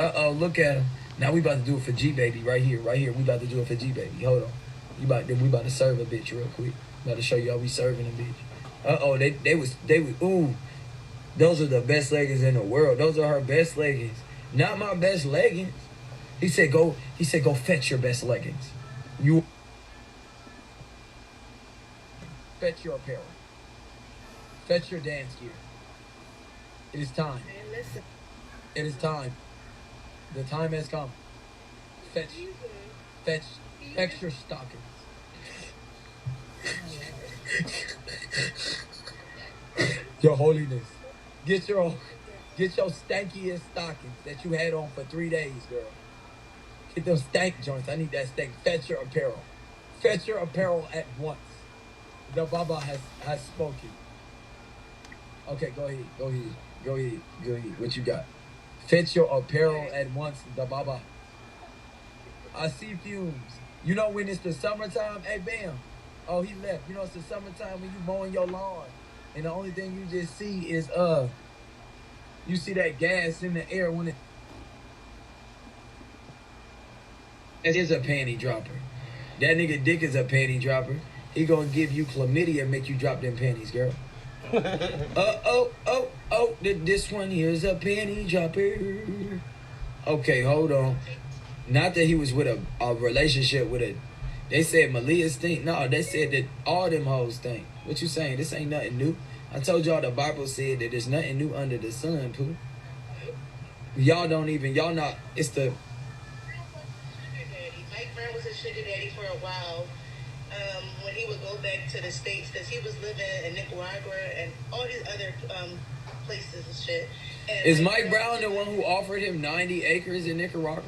Uh-oh, look at him. Now we about to do it for G Baby right here, right here. We about to do it for G Baby. Hold on. We about to serve a bitch real quick. About to show y'all we serving a bitch. Uh-oh, they was ooh. Those are the best leggings in the world. Those are her best leggings. Not my best leggings. He said go fetch your best leggings. You fetch your apparel. Fetch your dance gear. It is time. It is time. The time has come. Fetch your stockings. Your holiness. Get your stankiest stockings that you had on for 3 days, girl. Get those stank joints. I need that stank. Fetch your apparel. Fetch your apparel at once. The Baba has spoken. Okay, go ahead. What you got? Fetch your apparel at once, the Baba. I see fumes. You know when it's the summertime? Hey, bam. Oh, he left. You know it's the summertime when you mowing your lawn. And the only thing you just see is, you see that gas in the air when it is a panty dropper. That nigga dick is a panty dropper. He gonna give you chlamydia and make you drop them panties, girl. This one here's a panty dropper. Okay, hold on. Not that he was with a relationship with a. They said Malia stink. No, they said that all them hoes stink. What you saying? This ain't nothing new. I told y'all the Bible said that there's nothing new under the sun, poo. Y'all not. It's the. Mike Brown was a sugar daddy for a while. When he would go back to the States, because he was living in Nicaragua and all these other places and shit. And is Mike Brown the one who offered him 90 acres in Nicaragua?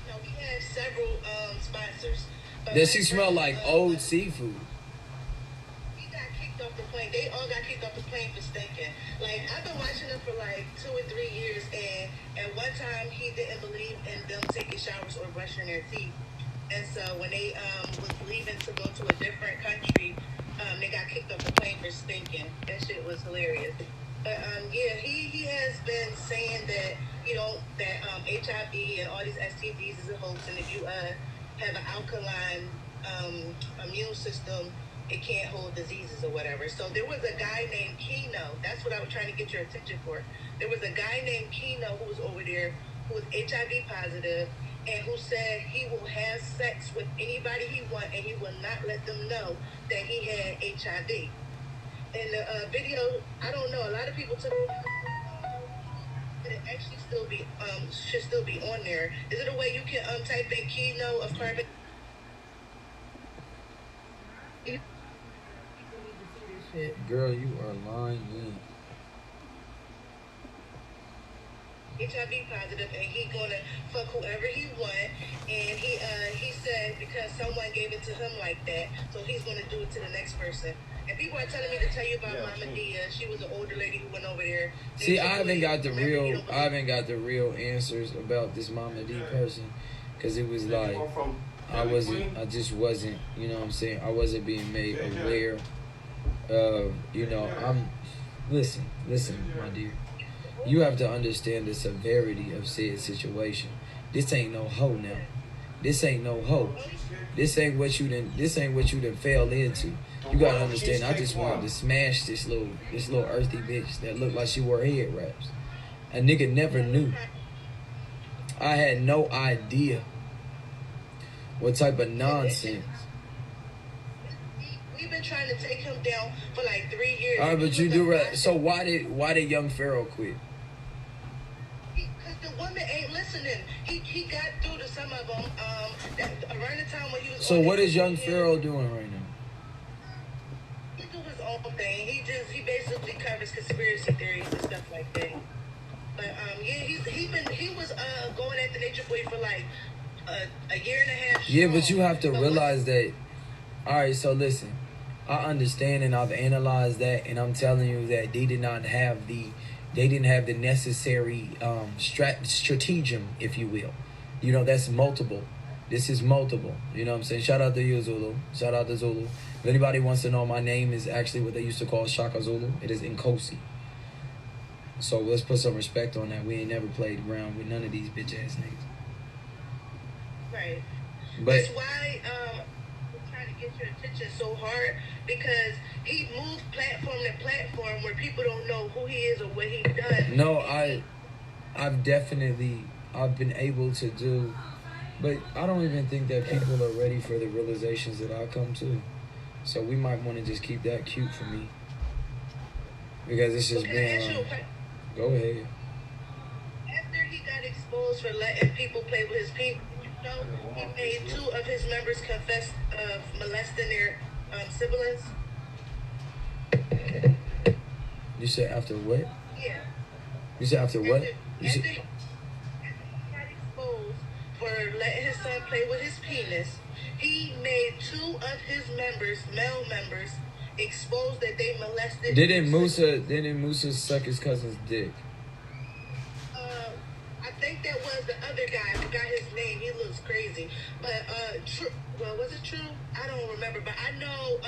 No, he had several sponsors. Does she smell like old seafood? He got kicked off the plane. They all got kicked off the plane for stinking. Like, I've been watching him for like 2 or 3 years, and at one time he didn't believe in them taking showers or brushing their teeth. And so when they was leaving to go to a different country, they got kicked off the plane for stinking. That shit was hilarious. But yeah, he has been saying that, you know, that HIV and all these STDs is a hoax, and if you have an alkaline immune system, it can't hold diseases or whatever. So there was a guy named Keno. That's what I was trying to get your attention for. There was a guy named Keno who was over there who was HIV positive, and who said he will have sex with anybody he wants, and he will not let them know that he had HIV. In the video, I don't know, a lot of people took it, but it actually should still be on there. Is it a way you can type in Keno of carbon? Girl, you are lying. HIV positive, and he gonna fuck whoever he want, and he said because someone gave it to him like that, so he's gonna do it to the next person. And people are telling me to tell you about Mama Dia. She was an older lady who went over there. See, I haven't got the real answers about this Mama D person, because it was like I just wasn't, you know what I'm saying, I wasn't being made aware of, you know, listen, my dear. You have to understand the severity of said situation. This ain't no hoe now. This ain't no hoe. This ain't what you done fell into. You gotta understand, I just wanted to smash this little earthy bitch that looked like she wore head wraps. A nigga never knew. I had no idea what type of nonsense. We've been trying to take him down for like 3 years. Alright, but you do right. So why did young Pharaoh quit? Because the woman ain't listening. He got through to some of them around the time when he was. So what is young Pharaoh doing right now? He do his own thing. He basically covers conspiracy theories and stuff like that. But yeah, he was going at the Nature Boy for like a year and a half. Yeah, but you have to realize that. All right, so listen, I understand and I've analyzed that, and I'm telling you that they didn't have the necessary stratagem, if you will. You know, that's multiple. This is multiple. You know what I'm saying? Shout out to you, Zulu. Shout out to Zulu. If anybody wants to know, my name is actually what they used to call Shaka Zulu. It is Nkosi. So let's put some respect on that. We ain't never played around with none of these bitch ass niggas. Right. But that's why I'm trying to get your attention so hard, because he moved platform to platform where people don't know who he is or what he done. no, I've been able to do, but I don't even think that people are ready for the realizations that I come to. So we might want to just keep that cute for me, because it's just been. Go ahead. After he got exposed for letting people play with his people, he made 2 of his members confess of molesting their siblings. You said after what? Yeah. You said after what? After he got exposed for letting his son play with his penis, he made 2 of his members, male members, exposed that they molested. Didn't Musa suck his cousin's dick? I think that was the other guy. I forgot his name. He looks crazy. But was it True? I don't remember. But I know,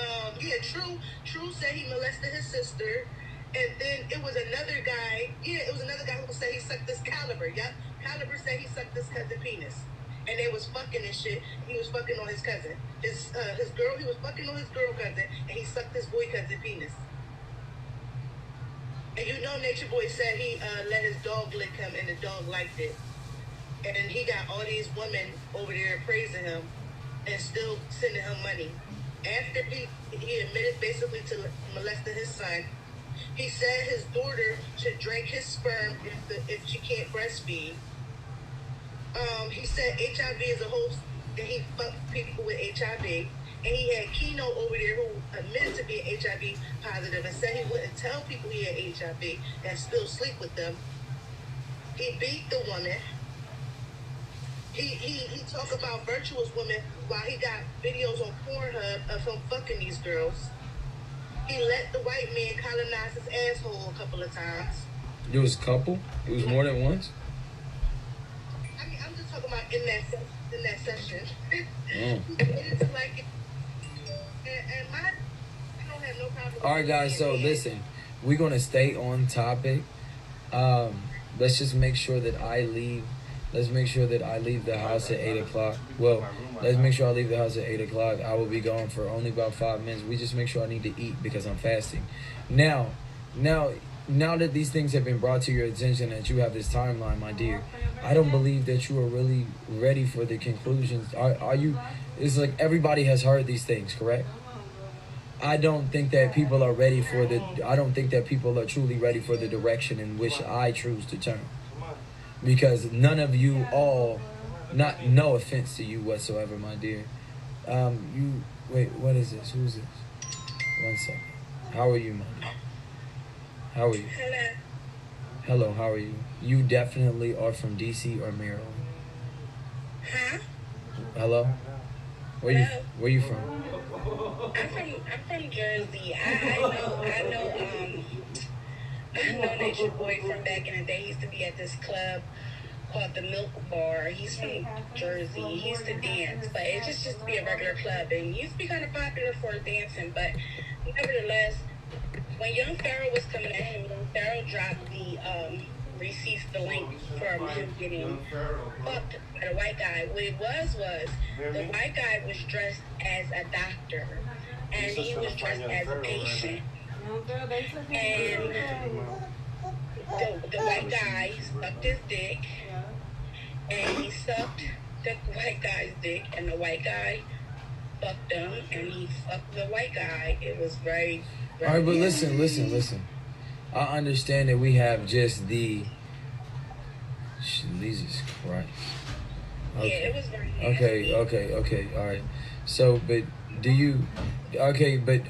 True said he molested his sister. And then it was another guy. Yeah, it was another guy who said he sucked this Caliber. Yep. Caliber said he sucked this cousin penis. And they was fucking and shit. He was fucking on his cousin. His girl, he was fucking on his girl cousin. And he sucked his boy cousin penis. And you know Nature Boy said he let his dog lick him and the dog liked it. And he got all these women over there praising him and still sending him money. After he admitted basically to molesting his son, he said his daughter should drink his sperm if she can't breastfeed. He said HIV is a host, and he fucked people with HIV. And he had Keno over there who admitted to being HIV positive and said he wouldn't tell people he had HIV and still sleep with them. He beat the woman. He talked about virtuous women while he got videos on Pornhub of him fucking these girls. He let the white man colonize his asshole a couple of times. It was a couple? It was more than once? I mean, I'm just talking about in that session. Oh. It's like, and I don't have no problem. All right, guys. So listen, we're gonna stay on topic. Let's just make sure that I leave. Let's make sure that I leave the house at 8 o'clock. Well, let's make sure I leave the house at 8 o'clock. I will be gone for only about 5 minutes. We just make sure I need to eat because I'm fasting. Now that these things have been brought to your attention, that you have this timeline, my dear, I don't believe that you are really ready for the conclusions. Are you? It's like everybody has heard these things, correct? I don't think that people are ready for I don't think that people are truly ready for the direction in which I choose to turn. Because none of you all, no offense to you whatsoever, my dear. Wait, what is this? Who's this? 1 second. How are you, my dear? How are you? Hello. Hello, how are you? You definitely are from DC or Maryland. Huh? Hello? Where you from? I'm from Jersey. I know Nature Boy from back in the day. He used to be at this club called the Milk Bar. He's from Jersey. He used to dance, but it just used to be a regular club, and he used to be kind of popular for dancing. But nevertheless, when Young Pharaoh was coming at him, Young Pharaoh dropped the receipts, the link from him getting fucked by the white guy. What it was the white guy was dressed as a doctor, and he was dressed as a patient. And the white guy sucked his dick, and he sucked the white guy's dick, and the white guy fucked him, and he fucked the white guy. It was very all right, but listen. I understand that we have just the Jesus Christ. Okay. Yeah, it was very Okay, all right. So, but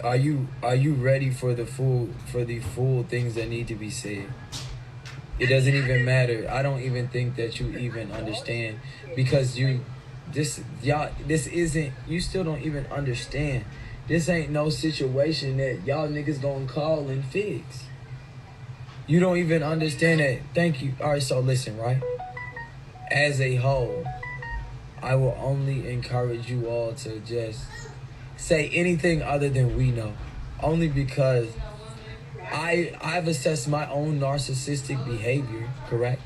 are you ready for the full things that need to be said? It doesn't even matter. I don't even think that you even understand, because you still don't even understand. This ain't no situation that y'all niggas gonna call and fix. You don't even understand that. Thank you. All right, so listen, right? As a whole, I will only encourage you all to just say anything other than we know. Only because I've assessed my own narcissistic behavior, correct?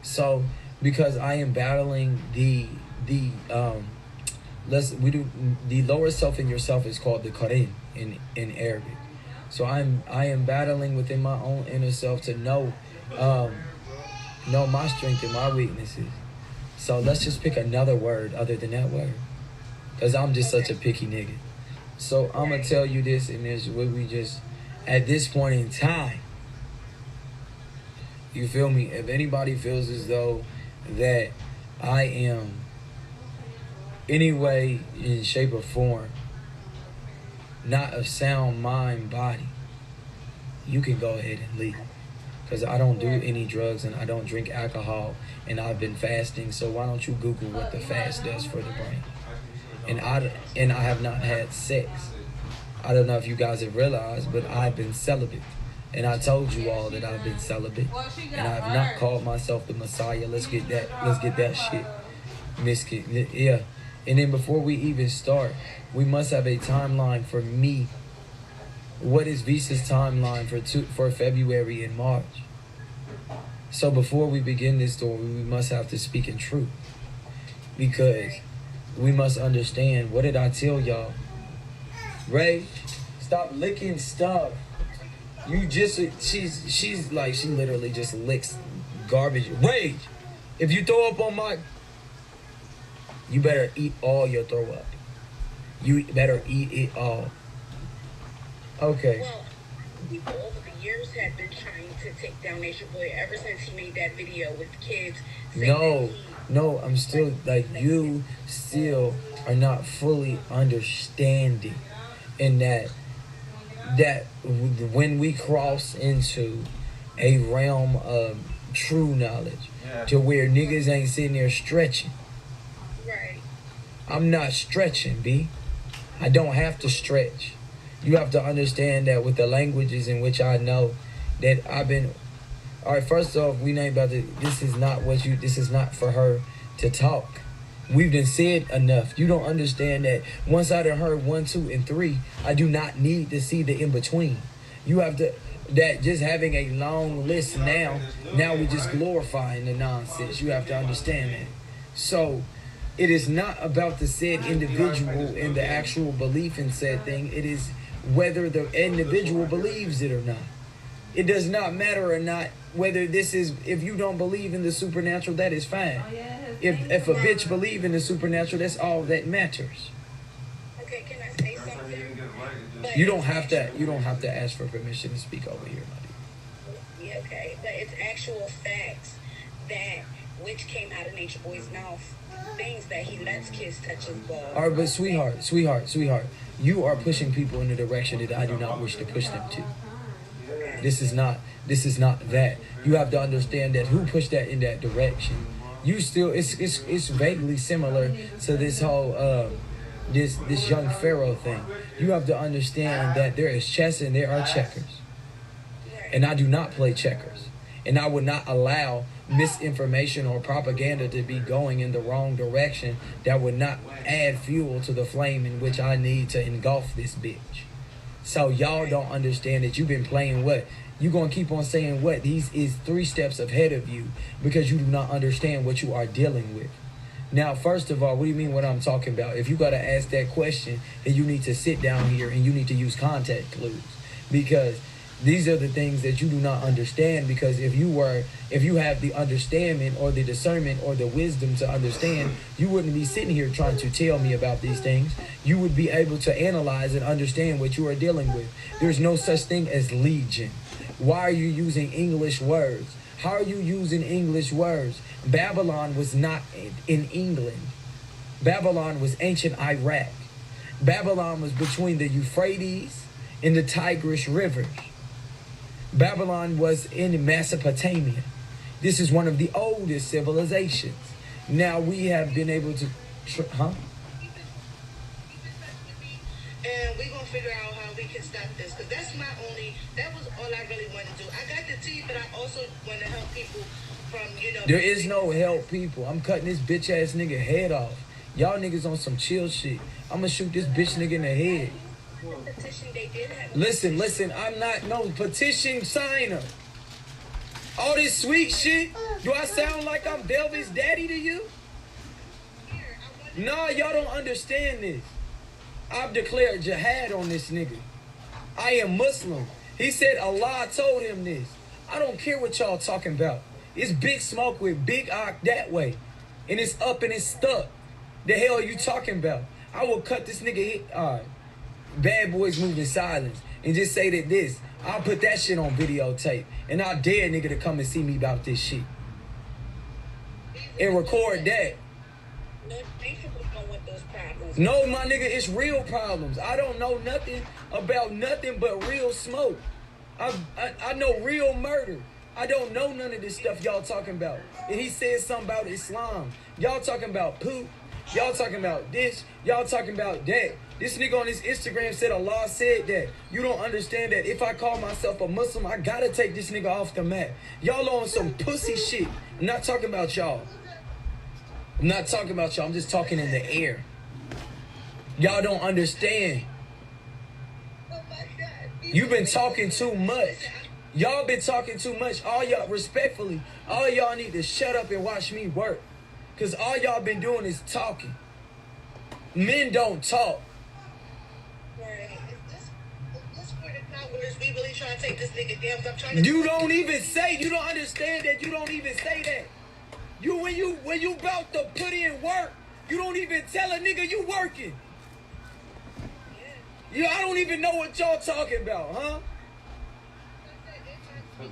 So because I am battling the let's we do the lower self in yourself is called the Qarin in Arabic. So I am battling within my own inner self to um know my strength and my weaknesses. So let's just pick another word other than that word. Cause I'm just such a picky nigga. So I'm gonna tell you this, and this what we just at this point in time. You feel me? If anybody feels as though that I am any way, in shape or form, not of sound mind, body, you can go ahead and leave. Because I don't do any drugs and I don't drink alcohol and I've been fasting. So why don't you Google what the fast does for the brain? And I have not had sex. I don't know if you guys have realized, but I've been celibate. And I told you all that I've been celibate. And I have not called myself the Messiah. Let's get that shit. Yeah. And then before we even start, we must have a timeline for me. What is Visa's timeline for February and March? So before we begin this story, we must have to speak in truth. Because we must understand, what did I tell y'all? Ray, stop licking stuff. She's like, she literally just licks garbage. Ray, if you throw up on my... You better eat all your throw up. You better eat it all. Okay. Well, people over the years have been trying to take down Nature Boy ever since he made that video with kids. No, I'm still, like, you still are not fully understanding in that when we cross into a realm of true knowledge, to where niggas ain't sitting there stretching. Right. I'm not stretching, B. I don't have to stretch. You have to understand that with the languages in which I know that I've been... All right, first off, we ain't about to... This is not for her to talk. We've done said enough. You don't understand that once I done heard 1, 2, and 3, I do not need to see the in-between. You have to... That just having a long list now we just glorifying the nonsense. You have to understand that. So... It is not about the said individual and the actual belief in said thing. It is whether the individual believes it or not. It does not matter or not whether this is... If you don't believe in the supernatural, that is fine. If a bitch believe in the supernatural, that's all that matters. Okay, can I say something? You don't have to ask for permission to speak over here, my dear. Yeah, okay, but it's actual facts that which came out of Nature Boy's mouth. Things that he lets kids touch his ball. All right, but sweetheart, you are pushing people in a direction that I do not wish to push them to. This is not that. You have to understand that who pushed that in that direction. You still, it's vaguely similar to this whole this young pharaoh thing. You have to understand that there is chess and there are checkers, and I do not play checkers, and I would not allow misinformation or propaganda to be going in the wrong direction that would not add fuel to the flame in which I need to engulf this bitch. So y'all don't understand that you've been playing what? You gonna keep on saying what? These is 3 steps ahead of you because you do not understand what you are dealing with. Now, first of all, what do you mean what I'm talking about? If you gotta ask that question, then you need to sit down here and you need to use context clues, because these are the things that you do not understand. Because if you have the understanding or the discernment or the wisdom to understand, you wouldn't be sitting here trying to tell me about these things. You would be able to analyze and understand what you are dealing with. There's no such thing as legion. Why are you using English words? How are you using English words? Babylon was not in England. Babylon was ancient Iraq. Babylon was between the Euphrates and the Tigris rivers. Babylon was in Mesopotamia. This is one of the oldest civilizations. Now we have been able to... And we're going to figure out how we can stop this. Because that was all I really wanted to do. I got the tea, but I also want to help people from, There is no help people. I'm cutting this bitch ass nigga head off. Y'all niggas on some chill shit. I'm going to shoot this bitch nigga in the head. petition they did have. Listen, I'm not no petition signer. All this sweet shit, do I sound like I'm Velvet's daddy to you? No, y'all don't understand this. I've declared jihad on this nigga. I am Muslim. He said Allah told him this. I don't care what y'all talking about. It's Big Smoke with Big Ock that way. And it's up and it's stuck. The hell are you talking about? I will cut this nigga. Bad boys move in silence. And just say that this. I'll put that shit on videotape. And I'll dare nigga to come and see me about this shit. And record that. No, my nigga, it's real problems. I don't know nothing about nothing but real smoke. I know real murder. I don't know none of this stuff y'all talking about. And he said something about Islam. Y'all talking about poop. Y'all talking about this. Y'all talking about that. This nigga on his Instagram said Allah said that. You don't understand that if I call myself a Muslim, I gotta take this nigga off the map. Y'all on some pussy shit. I'm not talking about y'all. I'm not talking about y'all. I'm just talking in the air. Y'all don't understand. You've been talking too much. Y'all been talking too much. All y'all, respectfully, all y'all need to shut up and watch me work. Because all y'all been doing is talking. Men don't talk. We really trying to take this nigga down. I'm trying to. You don't even say. You don't understand that. You don't even say that. When you about to put in work, you don't even tell a nigga you working. Yeah, I don't even know what y'all talking about, huh?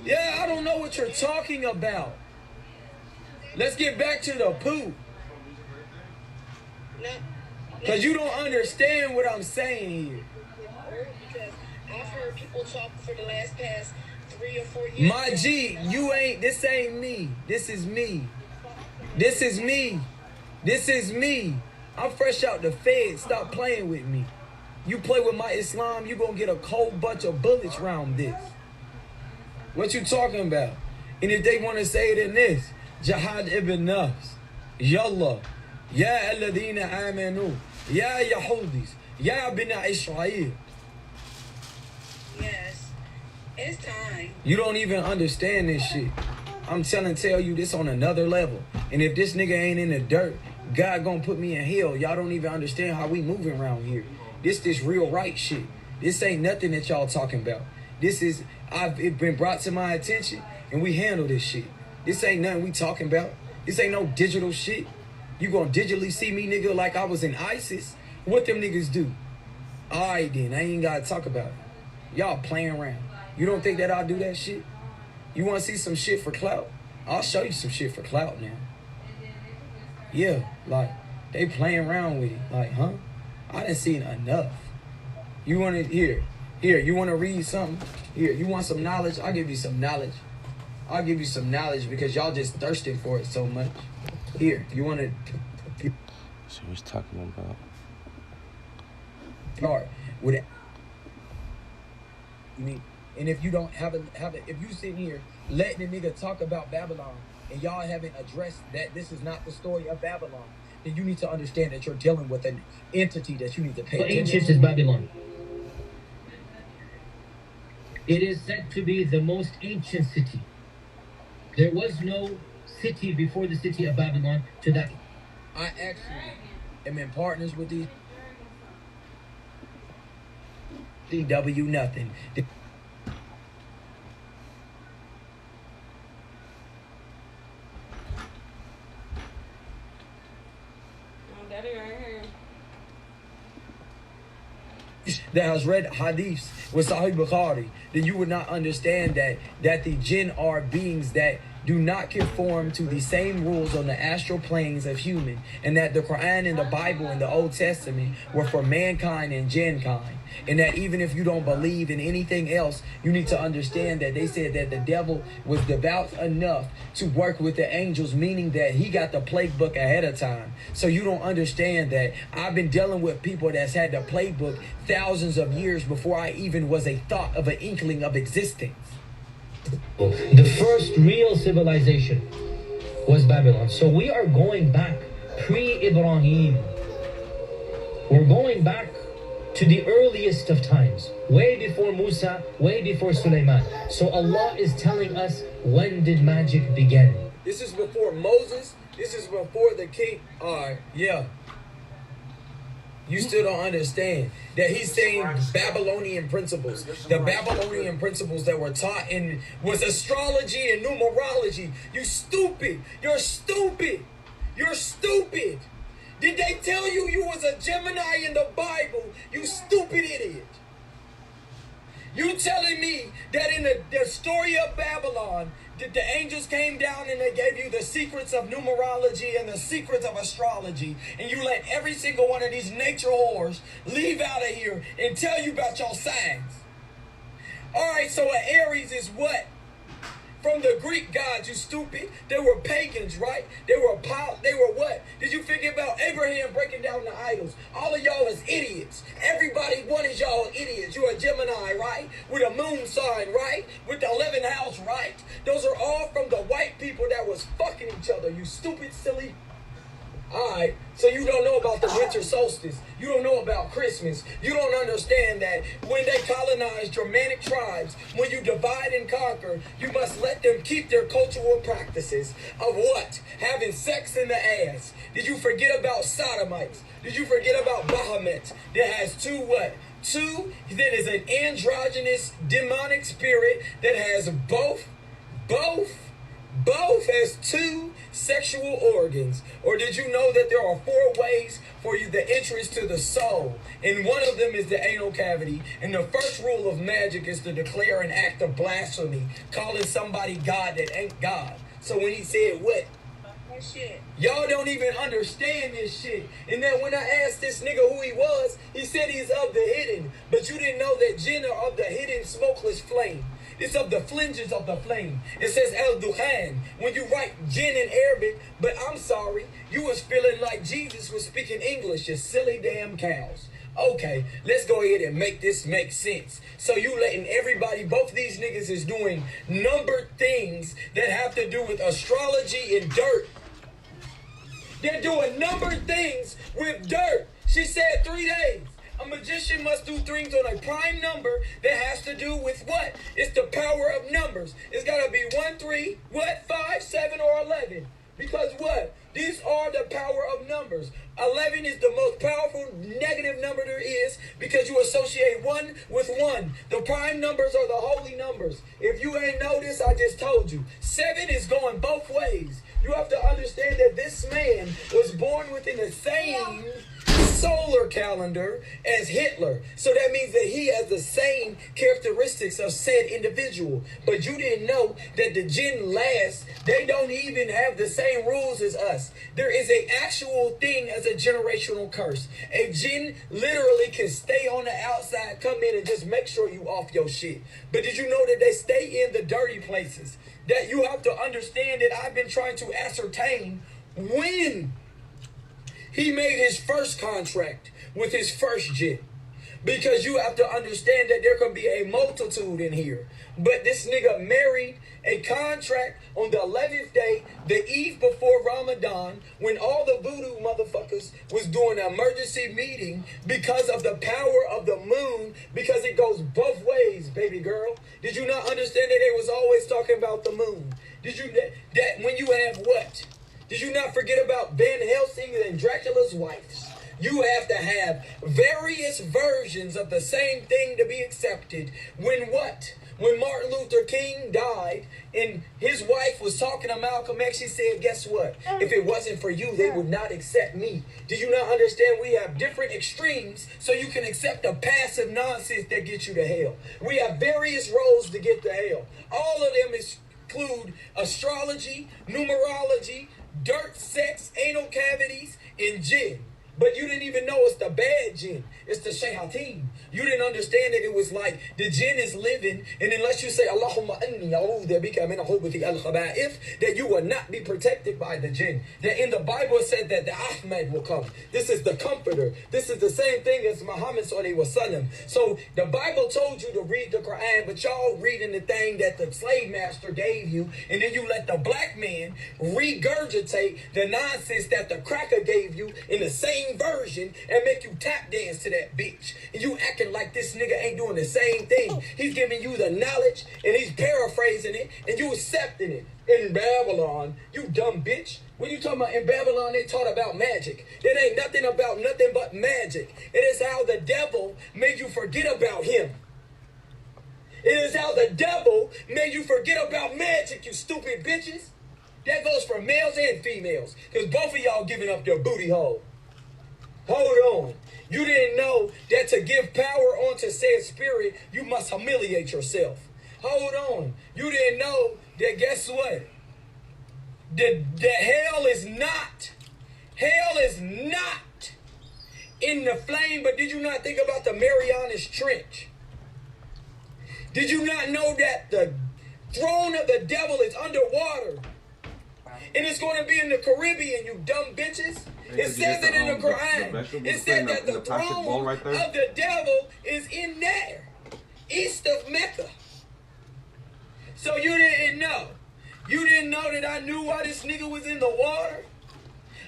Yeah, I don't know what you're talking about. Let's get back to the poo. Because you don't understand what I'm saying here. I've heard people talk for the past 3 or 4 years. My G, this ain't me. This is me. This is me. This is me. I'm fresh out the Fed. Stop playing with me. You play with my Islam, you gonna get a cold bunch of bullets round this. What you talking about? And if they want to say it in this, Jihad ibn Nafs, Yallah, Ya alladhina amanu, Ya Yahudis, Ya bina Israel. Yes, it's time. You don't even understand this shit. I'm tell you this on another level. And if this nigga ain't in the dirt, God gonna put me in hell. Y'all don't even understand how we moving around here. This real right shit. This ain't nothing that y'all talking about. It been brought to my attention and we handle this shit. This ain't nothing we talking about. This ain't no digital shit. You gonna digitally see me, nigga, like I was in ISIS? What them niggas do? Alright then, I ain't gotta talk about it. Y'all playing around. You don't think that I'll do that shit? You wanna see some shit for clout? I'll show you some shit for clout now. Yeah, like, they playing around with it. Like, huh? I done seen enough. You wanna, here, you wanna read something? Here, you want some knowledge? I'll give you some knowledge. I'll give you some knowledge because y'all just thirsting for it so much. Here, you wanna... So he's talking about... Start with it. You mean, and if you don't have if you sitting here letting the nigga talk about Babylon and y'all haven't addressed that this is not the story of Babylon, then you need to understand that you're dealing with an entity that you need to pay attention to. Ancient is Babylon. It is said to be the most ancient city. There was no city before the city of Babylon to that. I actually am in partners with these DW nothing. Daddy right here. That has read hadiths with Sahih Bukhari, then you would not understand that the jinn are beings that do not conform to the same rules on the astral planes of human, and that the Quran and the Bible and the Old Testament were for mankind and jinn kind, and that even if you don't believe in anything else, you need to understand that they said that the devil was devout enough to work with the angels, meaning that he got the plague book ahead of time. So you don't understand that I've been dealing with people that's had the plague book thousands of years before I even was a thought of an inkling of existence. The first real civilization was Babylon. So we are going back pre-Ibrahim. We're going back to the earliest of times, way before Musa, way before Sulaiman. So Allah is telling us, when did magic begin? This is before Moses. This is before the king. Yeah. You still don't understand that he's saying Babylonian principles. The Babylonian principles that were taught in was astrology and numerology. You stupid. You're stupid. You're stupid. Did they tell you you was a Gemini in the Bible? You stupid idiot. You telling me that in the story of Babylon, that the angels came down and they gave you the secrets of numerology and the secrets of astrology, and you let every single one of these nature whores leave out of here and tell you about your signs? Alright, so an Aries is what? From the Greek gods, you stupid. They were pagans, right? They were what? Did you figure about Abraham breaking down the idols? All of y'all is idiots. Everybody one is y'all idiots. You're a Gemini, right? With a moon sign, right? With the 11th house, right? Those are all from the white people that was fucking each other, you stupid, silly. Alright, so you don't know about the winter solstice. You don't know about Christmas. You don't understand that when they colonized Germanic tribes, when you divide and conquer, you must let them keep their cultural practices of what? Having sex in the ass. Did you forget about sodomites? Did you forget about Bahamut that has two what? Two, that is an androgynous demonic spirit that has both has two sexual organs. Or did you know that there are 4 ways for you the entrance to the soul, and one of them is the anal cavity? And the first rule of magic is to declare an act of blasphemy, calling somebody God that ain't God. So when he said what? Shit. Y'all don't even understand this shit. And then when I asked this nigga who he was, he said he's of the hidden. But you didn't know that jinn are of the hidden smokeless flame. It's of the flinges of the flame. It says El Duhan when you write jinn in Arabic. But I'm sorry, you was feeling like Jesus was speaking English, you silly damn cows. Okay, let's go ahead and make this make sense. So you letting everybody, both these niggas is doing numbered things that have to do with astrology and dirt. They're doing numbered things with dirt. She said 3 days. A magician must do things on a prime number that has to do with what? It's the power of numbers. It's got to be 1, 3, what? 5, 7, or 11. Because what? These are the power of numbers. 11 is the most powerful negative number there is because you associate 1 with 1. The prime numbers are the holy numbers. If you ain't know this, I just told you. 7 is going both ways. You have to understand that this man was born within the same solar calendar as Hitler. So that means that he has the same characteristics of said individual. But you didn't know that the jinn last, they don't even have the same rules as us. There is an actual thing as a generational curse. A jinn literally can stay on the outside, come in and just make sure you off your shit. But did you know that they stay in the dirty places? That you have to understand that I've been trying to ascertain when he made his first contract with his first jinn. Because you have to understand that there can be a multitude in here. But this nigga married a contract on the 11th day, the eve before Ramadan, when all the voodoo motherfuckers was doing an emergency meeting because of the power of the moon, because it goes both ways, baby girl. Did you not understand that they was always talking about the moon? Did you that when you have what? Did you not forget about Van Helsing and Dracula's wives? You have to have various versions of the same thing to be accepted. When what? When Martin Luther King died and his wife was talking to Malcolm X, she said, guess what? If it wasn't for you, they would not accept me. Do you not understand we have different extremes so you can accept the passive nonsense that gets you to hell? We have various roads to get to hell. All of them include astrology, numerology, dirt, sex, anal cavities, and jinn. But you didn't even know it's the bad jinn. It's the shayateen. You didn't understand that it was like the jinn is living, and unless you say Allahumma anni a'udhu bika min khubuthi al-khaba'ith, that you will not be protected by the jinn. That in the Bible it said that the Ahmed will come. This is the comforter. This is the same thing as Muhammad sallallahu alaihi wasallam. So the Bible told you to read the Quran, but y'all reading the thing that the slave master gave you, and then you let the black man regurgitate the nonsense that the cracker gave you in the same version and make you tap dance to that bitch. And you acting like this nigga ain't doing the same thing. He's giving you the knowledge and he's paraphrasing it and you accepting it. In Babylon, you dumb bitch. When you talking about in Babylon, they taught about magic. It ain't nothing about nothing but magic. It is how the devil made you forget about him. It is how the devil made you forget about magic, you stupid bitches. That goes for males and females. Because both of y'all giving up your booty hole. Hold on. You didn't know that to give power onto said spirit, you must humiliate yourself. Hold on. You didn't know that, guess what? The hell is not in the flame, but did you not think about the Marianas Trench? Did you not know that the throne of the devil is underwater? And it's going to be in the Caribbean, you dumb bitches. It says it in the Quran. It said that the throne of the devil is in there, east of Mecca. So you didn't know. You didn't know that I knew why this nigga was in the water?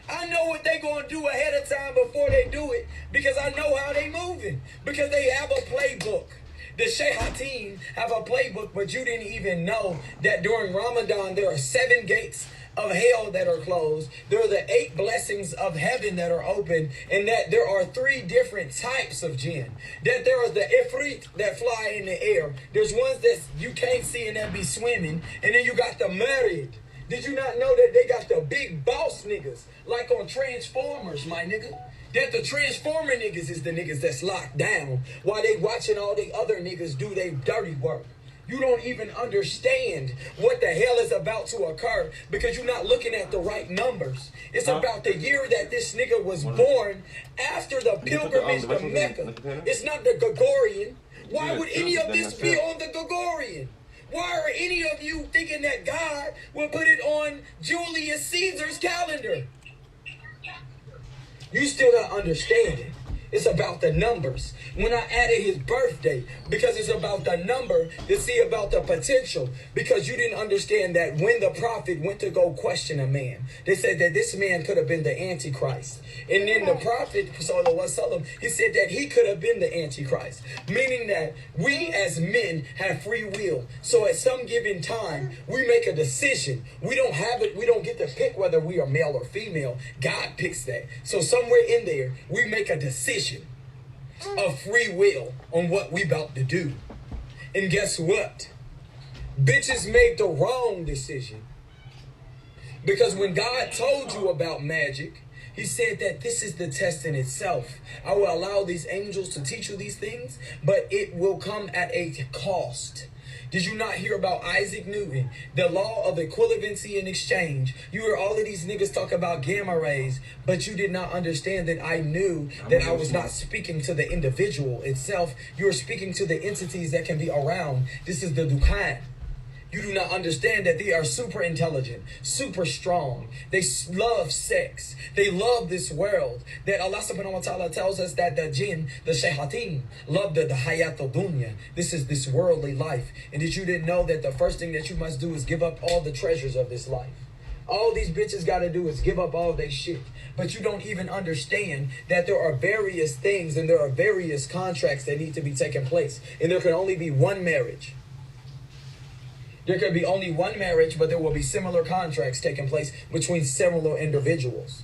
I know what they going to do ahead of time before they do it because I know how they moving. Because they have a playbook. The Shayateen have a playbook, but you didn't even know that during Ramadan there are 7 gates of hell that are closed. There are the 8 blessings of heaven that are open, and that there are 3 different types of jinn. That there are the ifrit that fly in the air. There's ones that you can't see and that be swimming, and then you got the married. Did you not know that they got the big boss niggas, like on Transformers, my nigga? That the Transformer niggas is the niggas that's locked down while they watching all the other niggas do their dirty work. You don't even understand what the hell is about to occur because you're not looking at the right numbers. It's about the year that this nigga was born after the pilgrimage to Mecca. It's not the Gregorian. Why would any of this be on the Gregorian? Why are any of you thinking that God will put it on Julius Caesar's calendar? You still not understanding. It's about the numbers. When I added his birthday, because it's about the number to see about the potential. Because you didn't understand that when the prophet went to go question a man, they said that this man could have been the Antichrist. And then the prophet, he said that he could have been the Antichrist. Meaning that we as men have free will. So at some given time, we make a decision. We don't have it. We don't get to pick whether we are male or female. God picks that. So somewhere in there, we make a decision of free will on what we about to do. And guess what? Bitches made the wrong decision. Because when God told you about magic, he said that this is the test in itself. I will allow these angels to teach you these things, but it will come at a cost. Did you not hear about Isaac Newton, the law of equivalency and exchange? You hear all of these niggas talk about gamma rays, but you did not understand that I knew that I was not speaking to the individual itself. You are speaking to the entities that can be around. This is the Dukhan. You do not understand that they are super intelligent, super strong. They love sex. They love this world. That Allah subhanahu wa ta'ala tells us that the jinn, the shayateen, love the hayat al-dunya. This is this worldly life. And that you didn't know that the first thing that you must do is give up all the treasures of this life. All these bitches got to do is give up all their shit. But you don't even understand that there are various things and there are various contracts that need to be taken place. And there can only be one marriage. There could be only one marriage, but there will be similar contracts taking place between several individuals.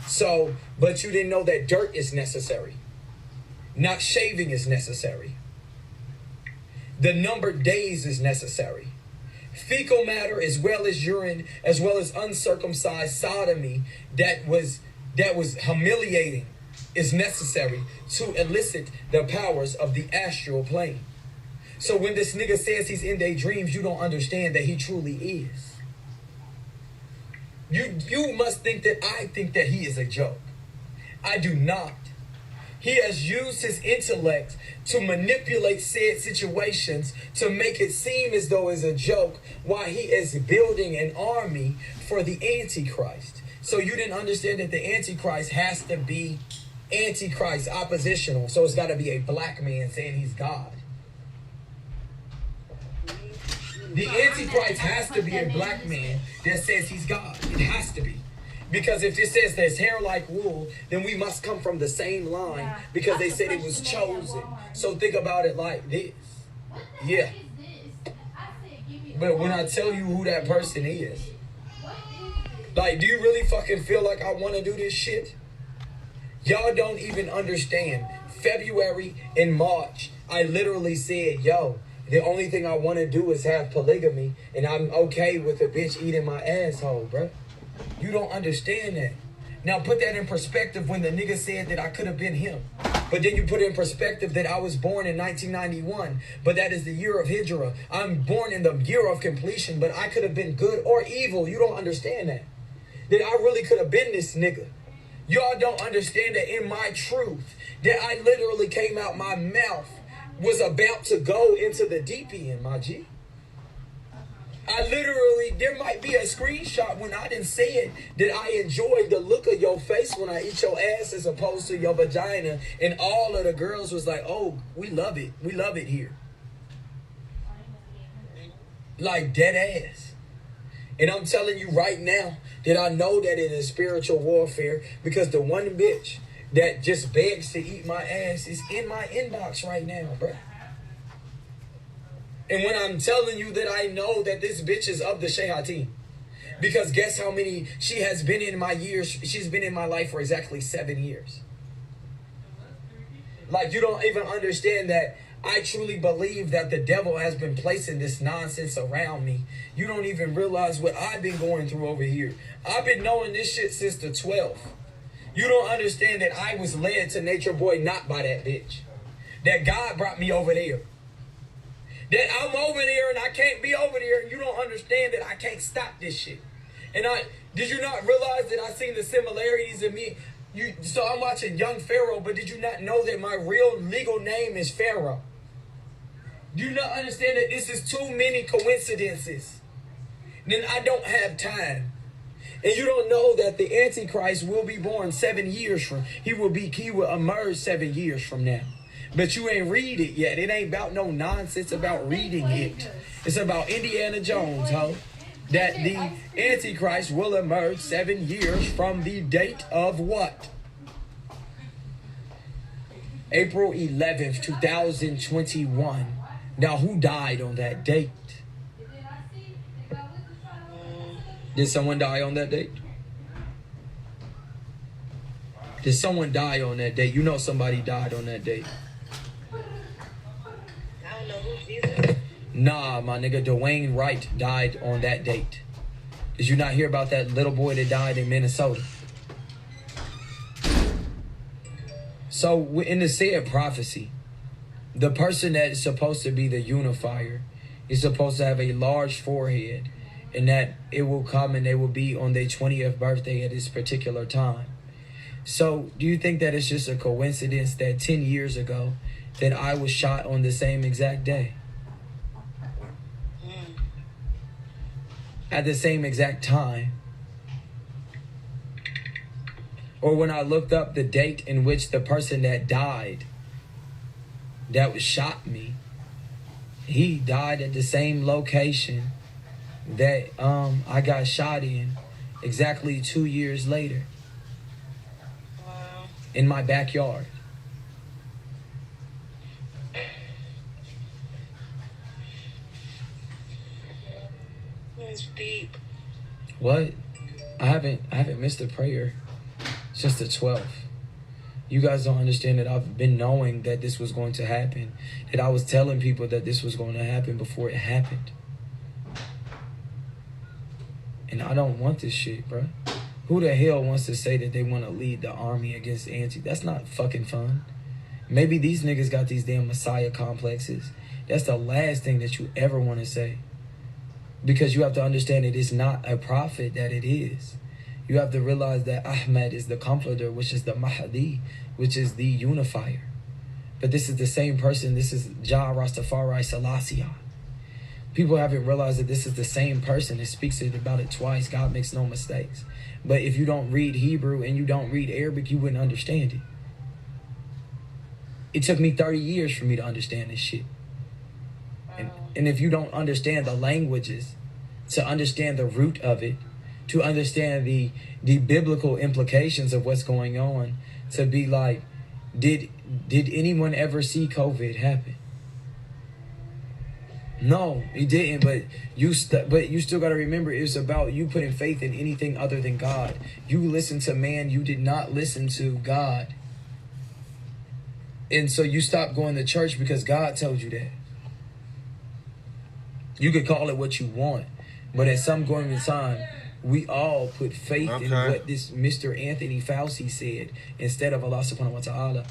So, but you didn't know that dirt is necessary. Not shaving is necessary. The numbered days is necessary. Fecal matter as well as urine, as well as uncircumcised sodomy that was humiliating is necessary to elicit the powers of the astral plane. So when this nigga says he's in their dreams, you don't understand that he truly is. You must think that I think that he is a joke. I do not. He has used his intellect to manipulate said situations to make it seem as though it's a joke while he is building an army for the Antichrist. So you didn't understand that the Antichrist has to be Antichrist oppositional. So it's got to be a black man saying he's God. The Antichrist has to be a black man that says he's God. It has to be. Because if it says there's hair like wool, then we must come from the same line because they said it was chosen. So think about it like this. Yeah. But when I tell you who that person is, like, do you really fucking feel like I want to do this shit? Y'all don't even understand. February and March, I literally said, yo, the only thing I want to do is have polygamy, and I'm okay with a bitch eating my asshole, bro. You don't understand that. Now put that in perspective when the nigga said that I could have been him. But then you put in perspective that I was born in 1991, but that is the year of Hijrah. I'm born in the year of completion, but I could have been good or evil. You don't understand that. That I really could have been this nigga. Y'all don't understand that in my truth, that I literally came out my mouth was about to go into the deep end, my G. I literally, there might be a screenshot when I didn't say it that I enjoyed the look of your face when I eat your ass as opposed to your vagina. And all of the girls was like, oh, we love it. We love it here. Like dead ass. And I'm telling you right now that I know that it is spiritual warfare because the one bitch that just begs to eat my ass is in my inbox right now, bro. And when I'm telling you that I know that this bitch is of the Shayateen, because guess how many she has been in my years? She's been in my life for exactly 7 years. Like, you don't even understand that I truly believe that the devil has been placing this nonsense around me. You don't even realize what I've been going through over here. I've been knowing this shit since the 12th. You don't understand that I was led to Nature Boy not by that bitch. That God brought me over there. That I'm over there and I can't be over there. You don't understand that I can't stop this shit. And did you not realize that I seen the similarities in me? So I'm watching Young Pharaoh, but did you not know that my real legal name is Pharaoh? Do you not understand that this is too many coincidences? Then I don't have time. And you don't know that the Antichrist will be born 7 years from, he will emerge 7 years from now. But you ain't read it yet. It ain't about no nonsense about reading it. It's about Indiana Jones, ho. That the Antichrist will emerge 7 years from the date of what? April 11th, 2021. Now, who died on that date? Did someone die on that date? Did someone die on that date? You know somebody died on that date. I don't know who's Jesus. Nah, my nigga, Dwayne Wright died on that date. Did you not hear about that little boy that died in Minnesota? So, in the said prophecy, the person that is supposed to be the unifier is supposed to have a large forehead, and that it will come and they will be on their 20th birthday at this particular time. So, do you think that it's just a coincidence that 10 years ago that I was shot on the same exact day? At the same exact time? Or when I looked up the date in which the person that died, that was shot me, he died at the same location that I got shot in exactly 2 years later. Wow. In my backyard. It's deep. What? I haven't missed a prayer since the 12th. You guys don't understand that I've been knowing that this was going to happen. That I was telling people that this was going to happen before it happened. And I don't want this shit, bro. Who the hell wants to say that they want to lead the army against anti? That's not fucking fun. Maybe these niggas got these damn Messiah complexes. That's the last thing that you ever want to say. Because you have to understand it is not a prophet that it is. You have to realize that Ahmed is the comforter, which is the Mahdi, which is the unifier. But this is the same person. This is Jah Rastafari Selassie. People haven't realized that this is the same person. It speaks about it twice. God makes no mistakes. But if you don't read Hebrew and you don't read Arabic, you wouldn't understand it. It took me 30 years for me to understand this shit. And if you don't understand the languages, to understand the root of it, to understand the biblical implications of what's going on, to be like, did anyone ever see COVID happen? No, it didn't. But you still got to remember, it's about you putting faith in anything other than God. You listen to man, you did not listen to God. And so you stopped going to church because God told you that. You could call it what you want, but at some point in time, we all put faith in what this Mr. Anthony Fauci said instead of Allah subhanahu wa ta'ala.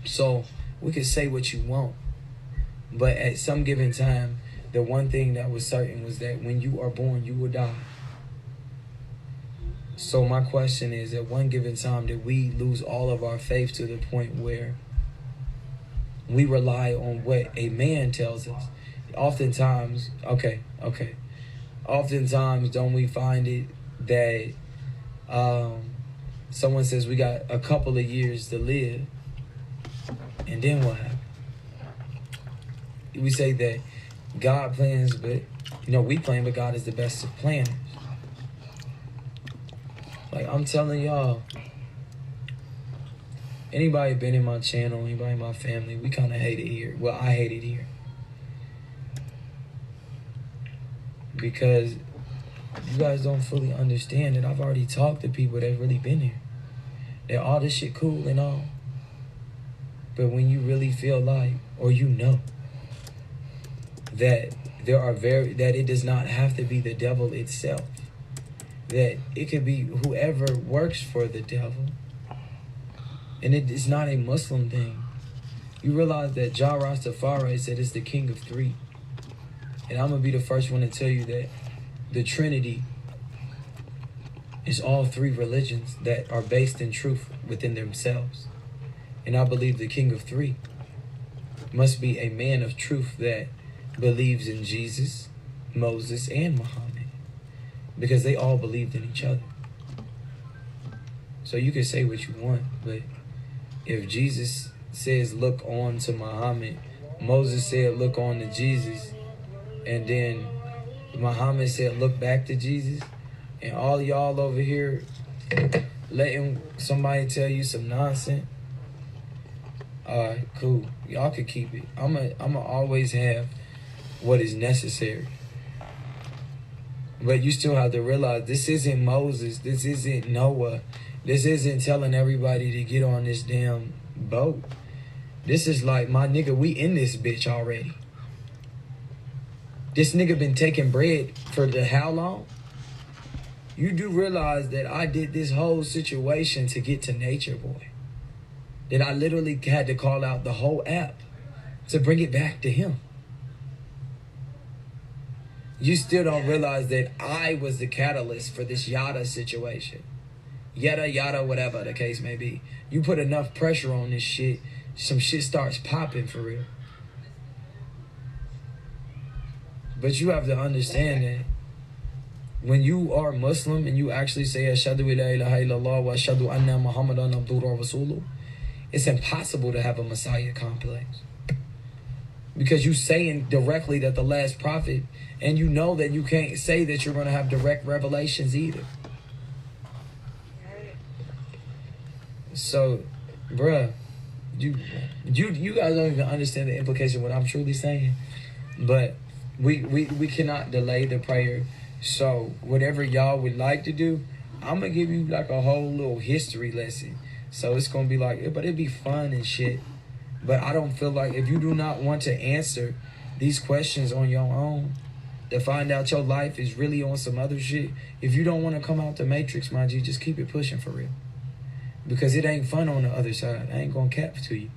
So we could say what you want, but at some given time, the one thing that was certain was that when you are born, you will die. So my question is, at one given time, did we lose all of our faith to the point where we rely on what a man tells us? Oftentimes, oftentimes don't we find it that someone says we got a couple of years to live, and then what happens? We say that God plans, but we plan, but God is the best of planners. Like I'm telling y'all, anybody been in my channel, anybody in my family, we kind of hate it here. Well, I hate it here. Because you guys don't fully understand that I've already talked to people that have really been here. That all this shit cool and all. But when you really feel like, or that that it does not have to be the devil itself. That it could be whoever works for the devil. And it is not a Muslim thing. You realize that Jah Rastafari said it's the king of three. And I'm going to be the first one to tell you that the Trinity is all three religions that are based in truth within themselves. And I believe the king of three must be a man of truth that believes in Jesus, Moses, and Muhammad. Because they all believed in each other. So you can say what you want, but if Jesus says look on to Muhammad, Moses said look on to Jesus, and then Muhammad said look back to Jesus, and all y'all over here letting somebody tell you some nonsense, alright, cool. Y'all can keep it. I'ma always have what is necessary. But you still have to realize this isn't Moses, this isn't Noah, this isn't telling everybody to get on this damn boat. This is like, my nigga, we in this bitch already. This nigga been taking bread for how long? You do realize that I did this whole situation to get to Nature Boy. That I literally had to call out the whole app to bring it back to him. You still don't realize that I was the catalyst for this yada situation. Yada, whatever the case may be. You put enough pressure on this shit, some shit starts popping for real. But you have to understand that when you are Muslim and you actually say Ashhadu la ilaha illallah wa ashhadu anna Muhammadan abduhu wa rasuluh, it's impossible to have a Messiah complex. Because you saying directly that the last prophet, and you know that you can't say that you're going to have direct revelations either. So, bruh, you guys don't even understand the implication of what I'm truly saying. But we cannot delay the prayer. So whatever y'all would like to do, I'm going to give you like a whole little history lesson. So it's going to be like, but it'd be fun and shit. But I don't feel like if you do not want to answer these questions on your own, to find out your life is really on some other shit, if you don't want to come out the matrix, my G, just keep it pushing for real. Because it ain't fun on the other side. I ain't going to cap to you.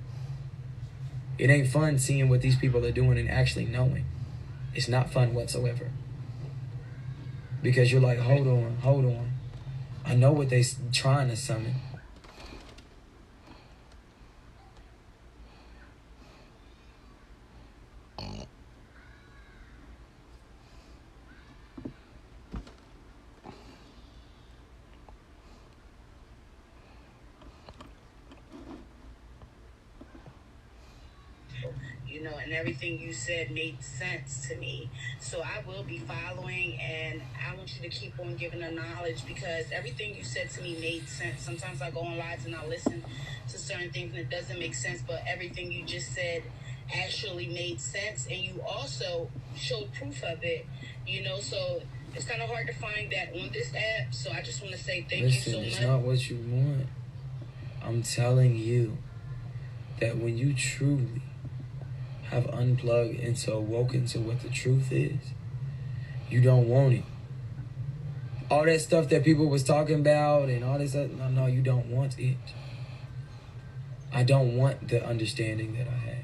It ain't fun seeing what these people are doing and actually knowing. It's not fun whatsoever. Because you're like, hold on. I know what they trying to summon. You know, and everything you said made sense to me. So I will be following, and I want you to keep on giving the knowledge, because everything you said to me made sense. Sometimes I go on lives and I listen to certain things and it doesn't make sense, but everything you just said actually made sense, and you also showed proof of it, you know, so it's kind of hard to find that on this app. So I just want to say thank you so much. It's not what you want. I'm telling you that when you truly have unplugged and so awoken to what the truth is, you don't want it. All that stuff that people was talking about and all this stuff, no, you don't want it. I don't want the understanding that I had.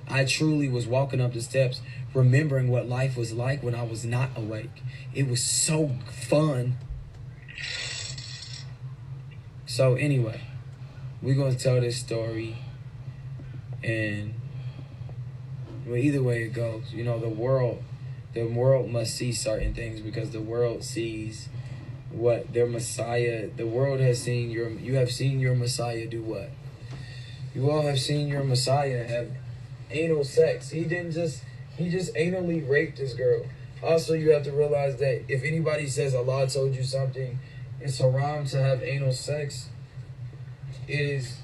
I truly was walking up the steps, remembering what life was like when I was not awake. It was so fun. So anyway, we're going to tell this story, and well, either way it goes, you know, the world must see certain things, because the world sees what their Messiah, the world has seen you have seen your Messiah do what? You all have seen your Messiah have anal sex. He just anally raped this girl. Also, you have to realize that if anybody says Allah told you something, it's haram to have anal sex. It is,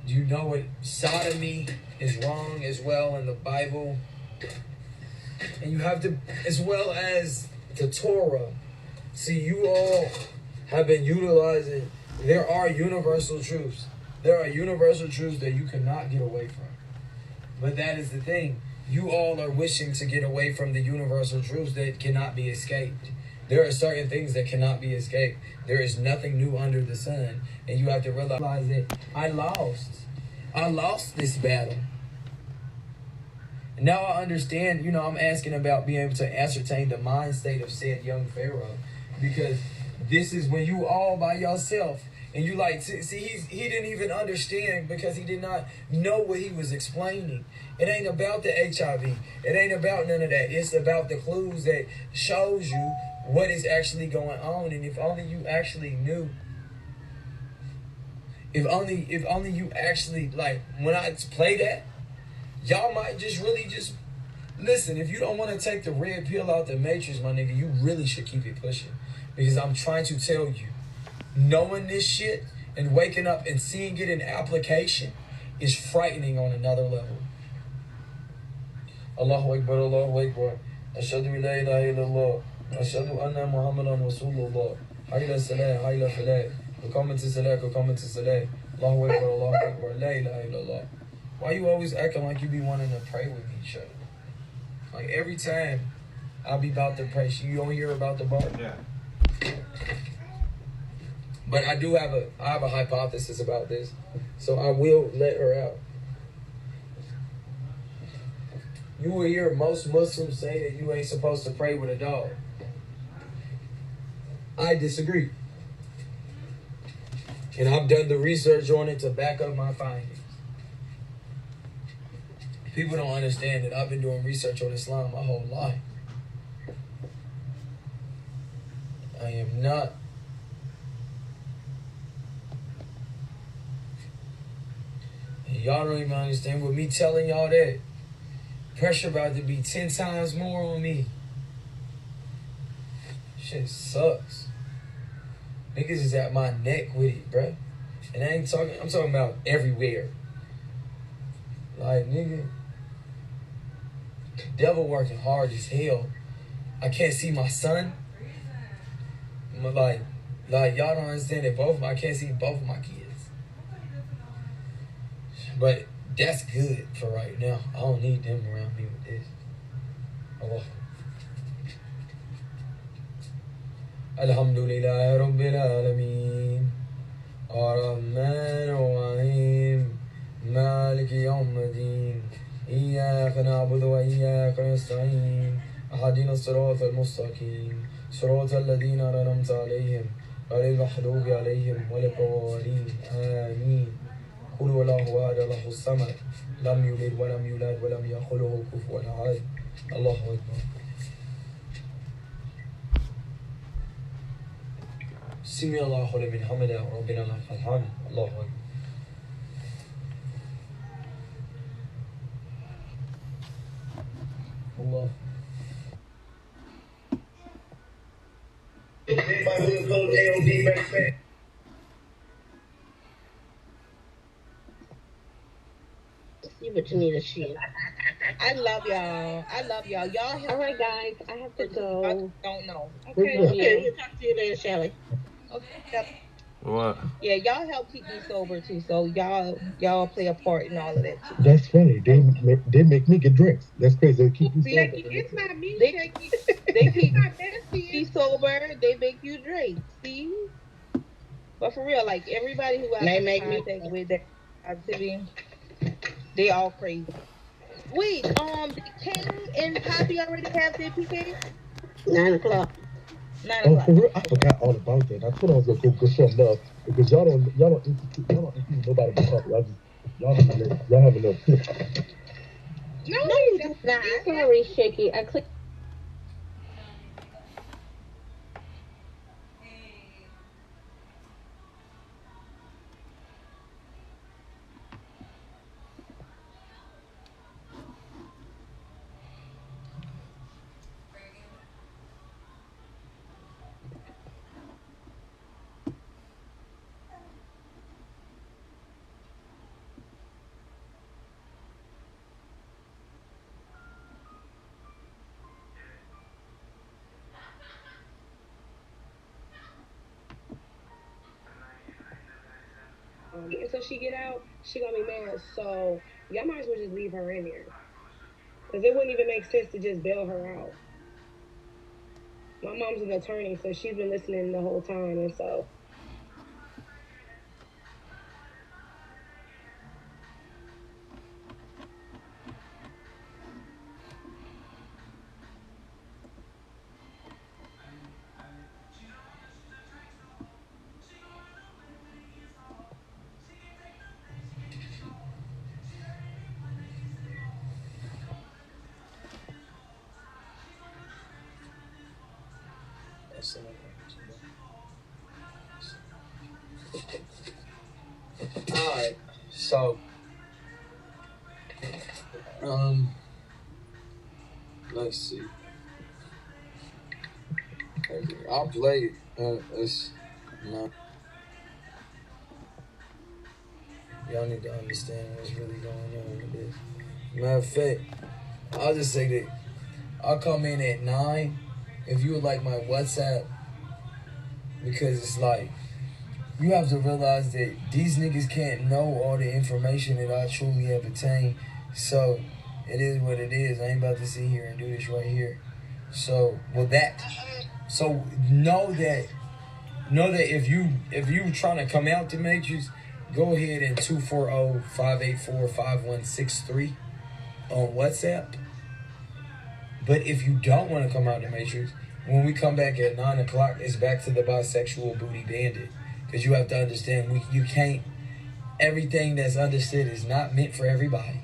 you know what, sodomy is wrong as well in the Bible. And you have to, as well as the Torah. See, you all have been utilizing, there are universal truths. There are universal truths that you cannot get away from. But that is the thing. You all are wishing to get away from the universal truths that cannot be escaped. There are certain things that cannot be escaped. There is nothing new under the sun. And you have to realize that I lost this battle. Now I understand, you know, I'm asking about being able to ascertain the mind state of said young Pharaoh. Because this is when you all by yourself, and you like, see, he didn't even understand, because he did not know what he was explaining. It ain't about the HIV. It ain't about none of that. It's about the clues that shows you what is actually going on. And if only you actually knew. If only you actually, like, when I play that, y'all might just really just listen. If you don't want to take the red pill out the matrix, my nigga, you really should keep it pushing. Because I'm trying to tell you, knowing this shit and waking up and seeing it in application is frightening on another level. Allahu Akbar, Allahu Akbar. Ashhadu an la ilaha illallah. Ashhadu anna Muhammadan Rasulullah. Hayla salah, hayla falah. Welcome to salah, welcome to salah. Allahu Akbar, Allahu Akbar. La ilaha illallah. Why you always acting like you be wanting to pray with each other? Like every time I'll be about to pray, you don't hear about the bar? Yeah. But I have a hypothesis about this, so I will let her out. You will hear most Muslims say that you ain't supposed to pray with a dog. I disagree. And I've done the research on it to back up my findings. People don't understand that I've been doing research on Islam my whole life. I am not. And y'all don't even understand. With me telling y'all that, pressure about to be 10 times more on me. Shit sucks. Niggas is at my neck with it, bruh. And I'm talking about everywhere. Like, nigga, devil working hard as hell. I can't see my son. Like y'all don't understand that I can't see both of my kids. But that's good for right now. I don't need them around me with this. Oh. Alhamdulillah Rabbil Alameen. Ar-Rahman Ar-Rahim. Maliki Yawm Adin. إياك نعبد وإياك نستعين اهدنا الصراط المستقيم صراط الذين أنعمت عليهم غير المغضوب عليهم ولا الضالين آمين قل هو الله أحد الله الصمد لم يلد ولم يولد ولم يكن له كفوا أحد الله أكبر سمع الله لمن حمده ربنا لك الحمد الله أكبر الله See what you need to share. I love y'all. I love y'all. Y'all help. All right, guys, I have to go. I don't know. Okay, we'll talk to you later, Shelly. Okay. What? Yeah, y'all help keep me sober too. So y'all play a part in all of that too. That's funny. They make me get drinks. That's crazy. They keep you sober. Like, it's not me. They keep me sober. They make you drink. See? But for real, like everybody who I make contact with that activity, they all crazy. Wait, Kane and Poppy already have their PK? 9 o'clock. 9 Oh, o'clock. for real? I forgot all about that. I thought I was gonna go show love because y'all don't include nobody but Puppy. Y'all have enough. No, you do not. Sorry, Shaky. I clicked. Until she get out, she gonna be mad. So y'all might as well just leave her in there, cause it wouldn't even make sense to just bail her out. My mom's an attorney, so she's been listening the whole time, and so. Alright, so let's see. I'll play it. It's no. Y'all need to understand what's really going on with this. Matter of fact, I'll just say that I'll come in at 9 if you would like my WhatsApp, because it's like you have to realize that these niggas can't know all the information that I truly have attained. So it is what it is. I ain't about to sit here and do this right here. So so know that if you trying to come out the Matrix, go ahead and 240-584-5163 on WhatsApp. But if you don't want to come out the Matrix, when we come back at 9 o'clock, it's back to the bisexual booty bandit. Because you have to understand, you can't, everything that's understood is not meant for everybody.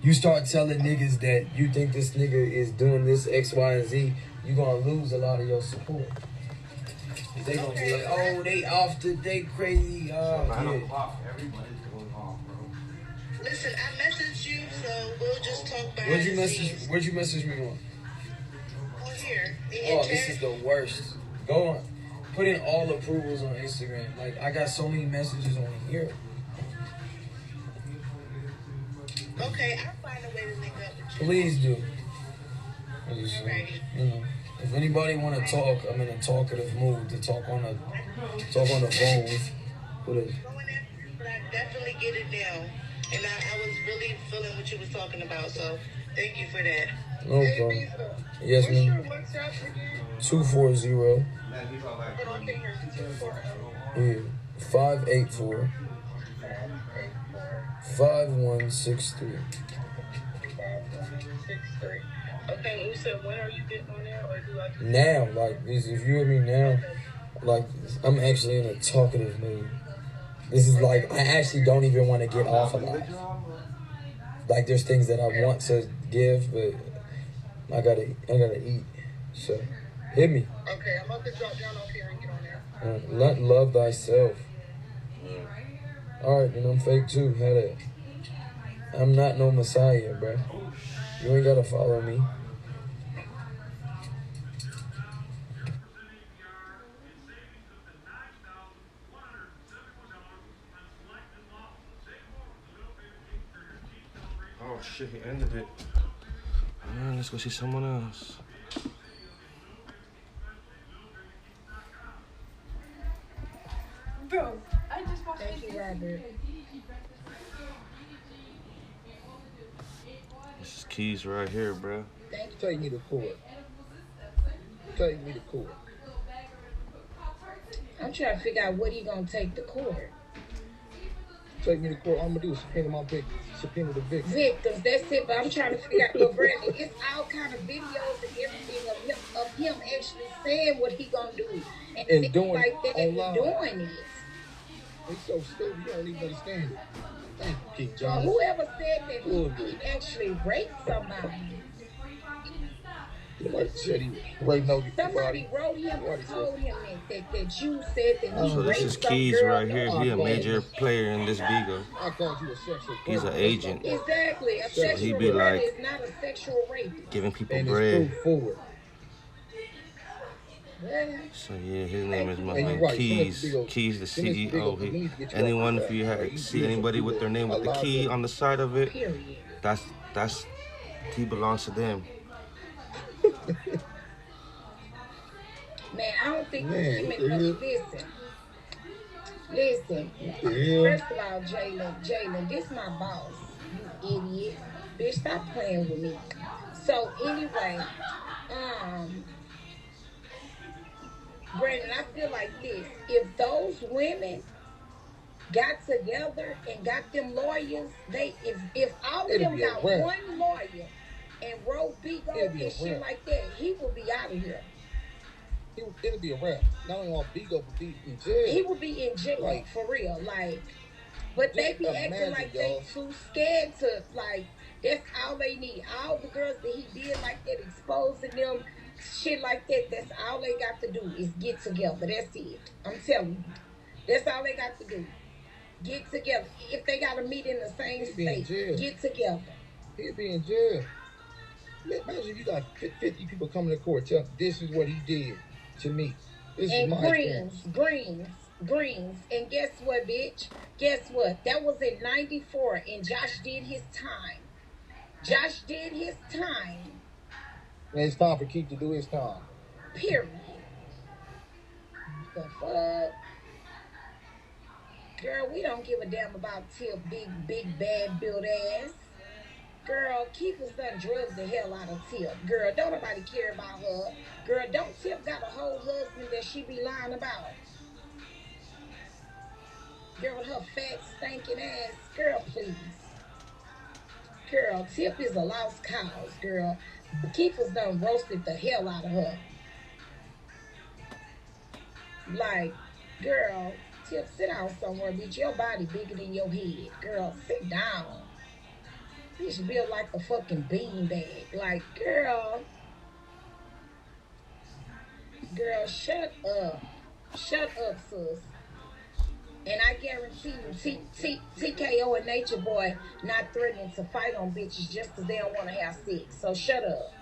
You start telling niggas that you think this nigga is doing this X, Y, and Z, you're going to lose a lot of your support. They going to be like, oh, they off they crazy. 9 o'clock, everybody's going off, bro. Listen, I messaged you, so we'll just talk back. Where'd you message me on? On here. Oh, this is the worst. Go on. Put in all approvals on Instagram. Like, I got so many messages on here. Okay, I'll find a way to link up with you. Please do. You know, if anybody want to talk, I'm in a talkative mood to talk on the phone with a. But I definitely get it now, and I was really feeling what you was talking about. So thank you for that. No problem. Yes, ma'am. 240. Yeah. 584 5163. 5163. Okay, you said when are you getting on there, or do I just... Now, like, if you with me now, like, I'm actually in a talkative mood. This is like, I actually don't even want to get off of life. Like, there's things that I want to give, but I gotta eat. So, hit me. Okay, I'm about to drop down off here and get on there. Love thyself. Alright, then I'm fake too. Had it. I'm not no messiah, bro. You ain't gotta follow me. Oh shit, he ended it. Man, let's go see someone else. Bro, I just watched Thank you, Robert. This is keys right here, bro. Thank you. Take me to court. Take me to court. I'm trying to figure out what he gonna take to court. Take me to court. All I'm gonna do is subpoena the victim. Victims, that's it. But I'm trying to figure out. But Brandon, it's all kind of videos and everything of him actually saying what he gonna do And doing like that online. doing it. He's so stupid. You don't even understand it. Thank you, Keith So Johnson. whoever said that he actually raped somebody. Somebody said he raped nobody. Somebody wrote him and told him that you said that he So this raped is some Keys girl. right here. He a major player in this Bigo. I called you a sexual He's an predator. agent. Exactly. A So sexual he be predator like is not a sexual rapist. giving people And bread. it's proof forward. Well, So yeah, his name is And motherfucking you're right. Keys. Bigo. Keys, the Send us CEO. Bigo, 'cause we need to get you Anyone, off if the you back. have You see beautiful anybody with people. their name with the I love key it. on the side of it, period. that's he belongs to them. Man, I don't think Man, women what the hell? listen. Yeah. First of all, Jalen, this my boss. You idiot. Bitch, stop playing with me. So anyway, Brandon, I feel like this. If those women got together and got them lawyers, if all of It'll them be a got wrap. one lawyer and wrote Bigo It'll be a and shit wrap. like that, he will be out of here. It'll be a wrap. Not only on Bigo, but be in jail. He would be in jail, Like, for real. Like, but they be acting imagine, like y'all. they too scared to, like, that's all they need. All the girls that he did like that, exposing them, shit like that, that's all they got to do is get together. That's it. I'm telling you. That's all they got to do. Get together. If they got to meet in the same He'd be in state, jail. get together. He'll be in jail. Imagine if you got 50 people coming to court telling this is what he did to me. This And is my experience. Greens. And guess what, bitch? Guess what? That was in 94, and Josh did his time. Josh did his time. And it's time for Keith to do his time. Period. The fuck? Girl, we don't give a damn about Tip, big, bad, built ass. Girl, Keith's done drugged the hell out of Tip. Girl, don't nobody care about her. Girl, don't Tip got a whole husband that she be lying about? Girl, with her fat, stinking ass. Girl, please. Girl, Tip is a lost cause, girl. Keith's done roasted the hell out of her. Like, girl, Tip, sit down somewhere, bitch. Your body bigger than your head. Girl, sit down. You should build like a fucking beanbag. Like, girl. Girl, shut up. Shut up, sis. And I guarantee you, TKO and Nature Boy not threatening to fight on bitches just because they don't want to have sex. So shut up.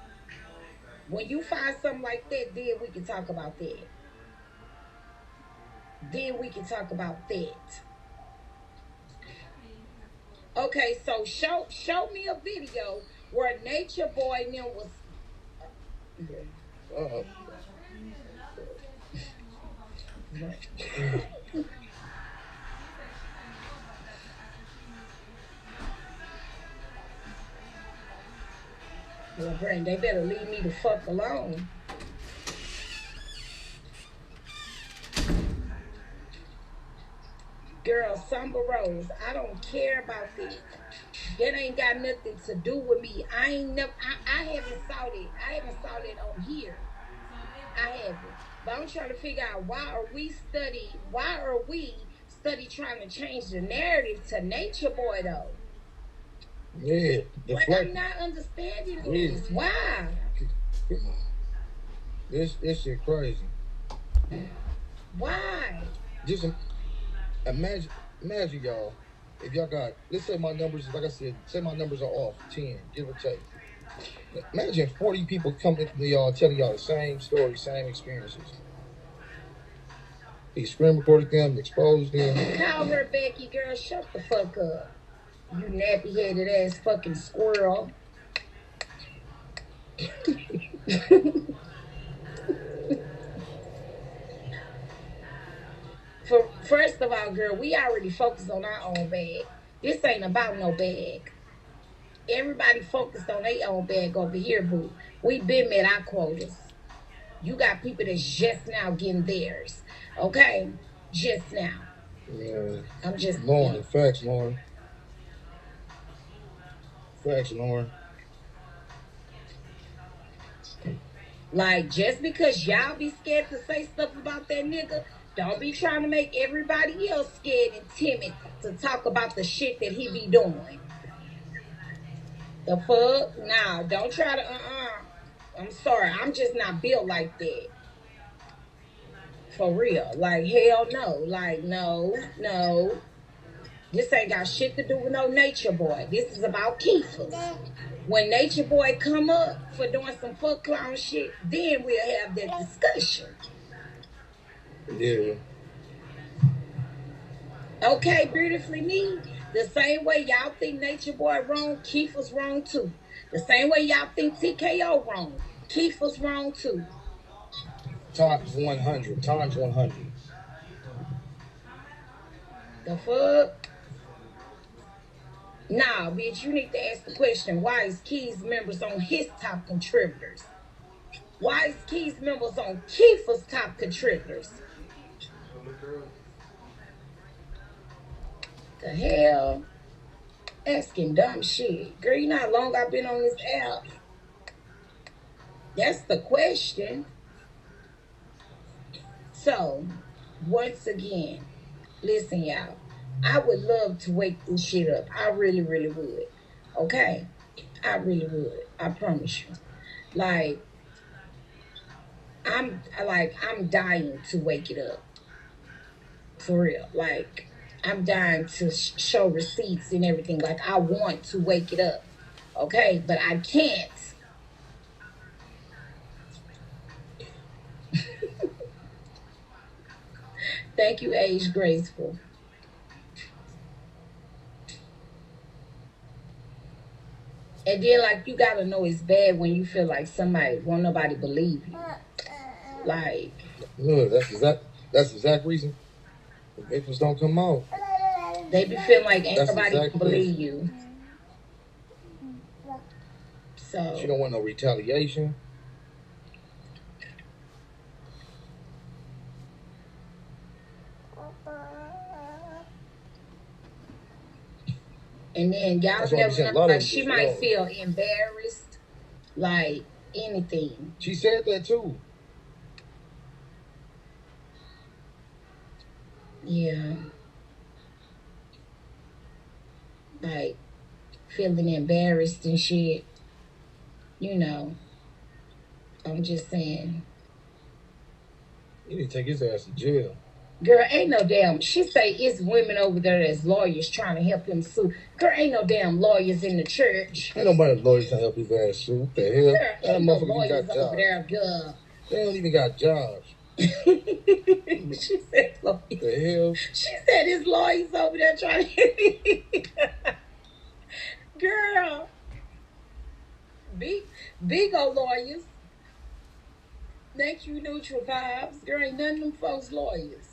When you find something like that, then we can talk about that. Then we can talk about that. Okay, so show me a video where Nature Boy and them was. Well, Brandon, they better leave me the fuck alone. Girl, Samba Rose, I don't care about this. That ain't got nothing to do with me. I ain't never. I haven't saw it. I haven't saw it on here. I haven't. But I'm trying to figure out why are we study? Why are we study trying to change the narrative to Nature Boy though? Yeah, like I'm not understanding this. Why? This shit crazy. Why? Just imagine, y'all. If y'all got, let's say my numbers, like I said, say my numbers are off 10, give or take. Imagine 40 people coming to y'all telling y'all the same story, same experiences. He screen recorded them, exposed them. Call her Becky, girl. Shut the fuck up. You nappy headed ass fucking squirrel. First of all, girl, we already focused on our own bag. This ain't about no bag. Everybody focused on their own bag over here, boo. We been met our quotas. You got people that's just now getting theirs. Okay? Just now. Yeah. I'm just Lauren, facts, Lauren. Facts, Lauren. Like, just because y'all be scared to say stuff about that nigga, don't be trying to make everybody else scared and timid to talk about the shit that he be doing. The fuck? Nah, don't try to, I'm sorry, I'm just not built like that. For real. Like, hell no. Like, no. This ain't got shit to do with no Nature Boy. This is about Keithers. When Nature Boy come up for doing some fuck clown shit, then we'll have that discussion. Yeah. Okay, beautifully me. The same way y'all think Nature Boy wrong, Keith was wrong too. The same way y'all think TKO wrong, Keith was wrong too. Times 100. Times 100. The fuck? Nah, bitch, you need to ask the question, why is Keith's members on his top contributors? Why is Keith's members on Keith's top contributors? The hell? Asking dumb shit. Girl, you know how long I've been on this app? That's the question. So, once again, listen, y'all. I would love to wake this shit up. I really, really would. Okay? I really would. I promise you. Like, I'm dying to wake it up. For real. Like, I'm dying to show receipts and everything. Like, I want to wake it up. Okay? But I can't. Thank you, Age Graceful. And then, like, you gotta know it's bad when you feel like somebody won't nobody believe you. Like, no, that's exact reason. The victims don't come out. They be feeling like ain't nobody can believe you. So she don't want no retaliation. And then y'all never know, like she might feel embarrassed, like anything. She said that too. Yeah. Like feeling embarrassed and shit. You know. I'm just saying. You need to take his ass to jail. Girl, ain't no damn. She say it's women over there that's lawyers trying to help him sue. Girl, ain't no damn lawyers in the church. Ain't nobody lawyers to help his ass sue. What the hell? Girl, ain't no lawyers over there, girl. They don't even got jobs. She said lawyers. The hell? She said his lawyers over there trying to girl. Bigo lawyers. Thank you, neutral vibes. Girl, ain't none of them folks lawyers.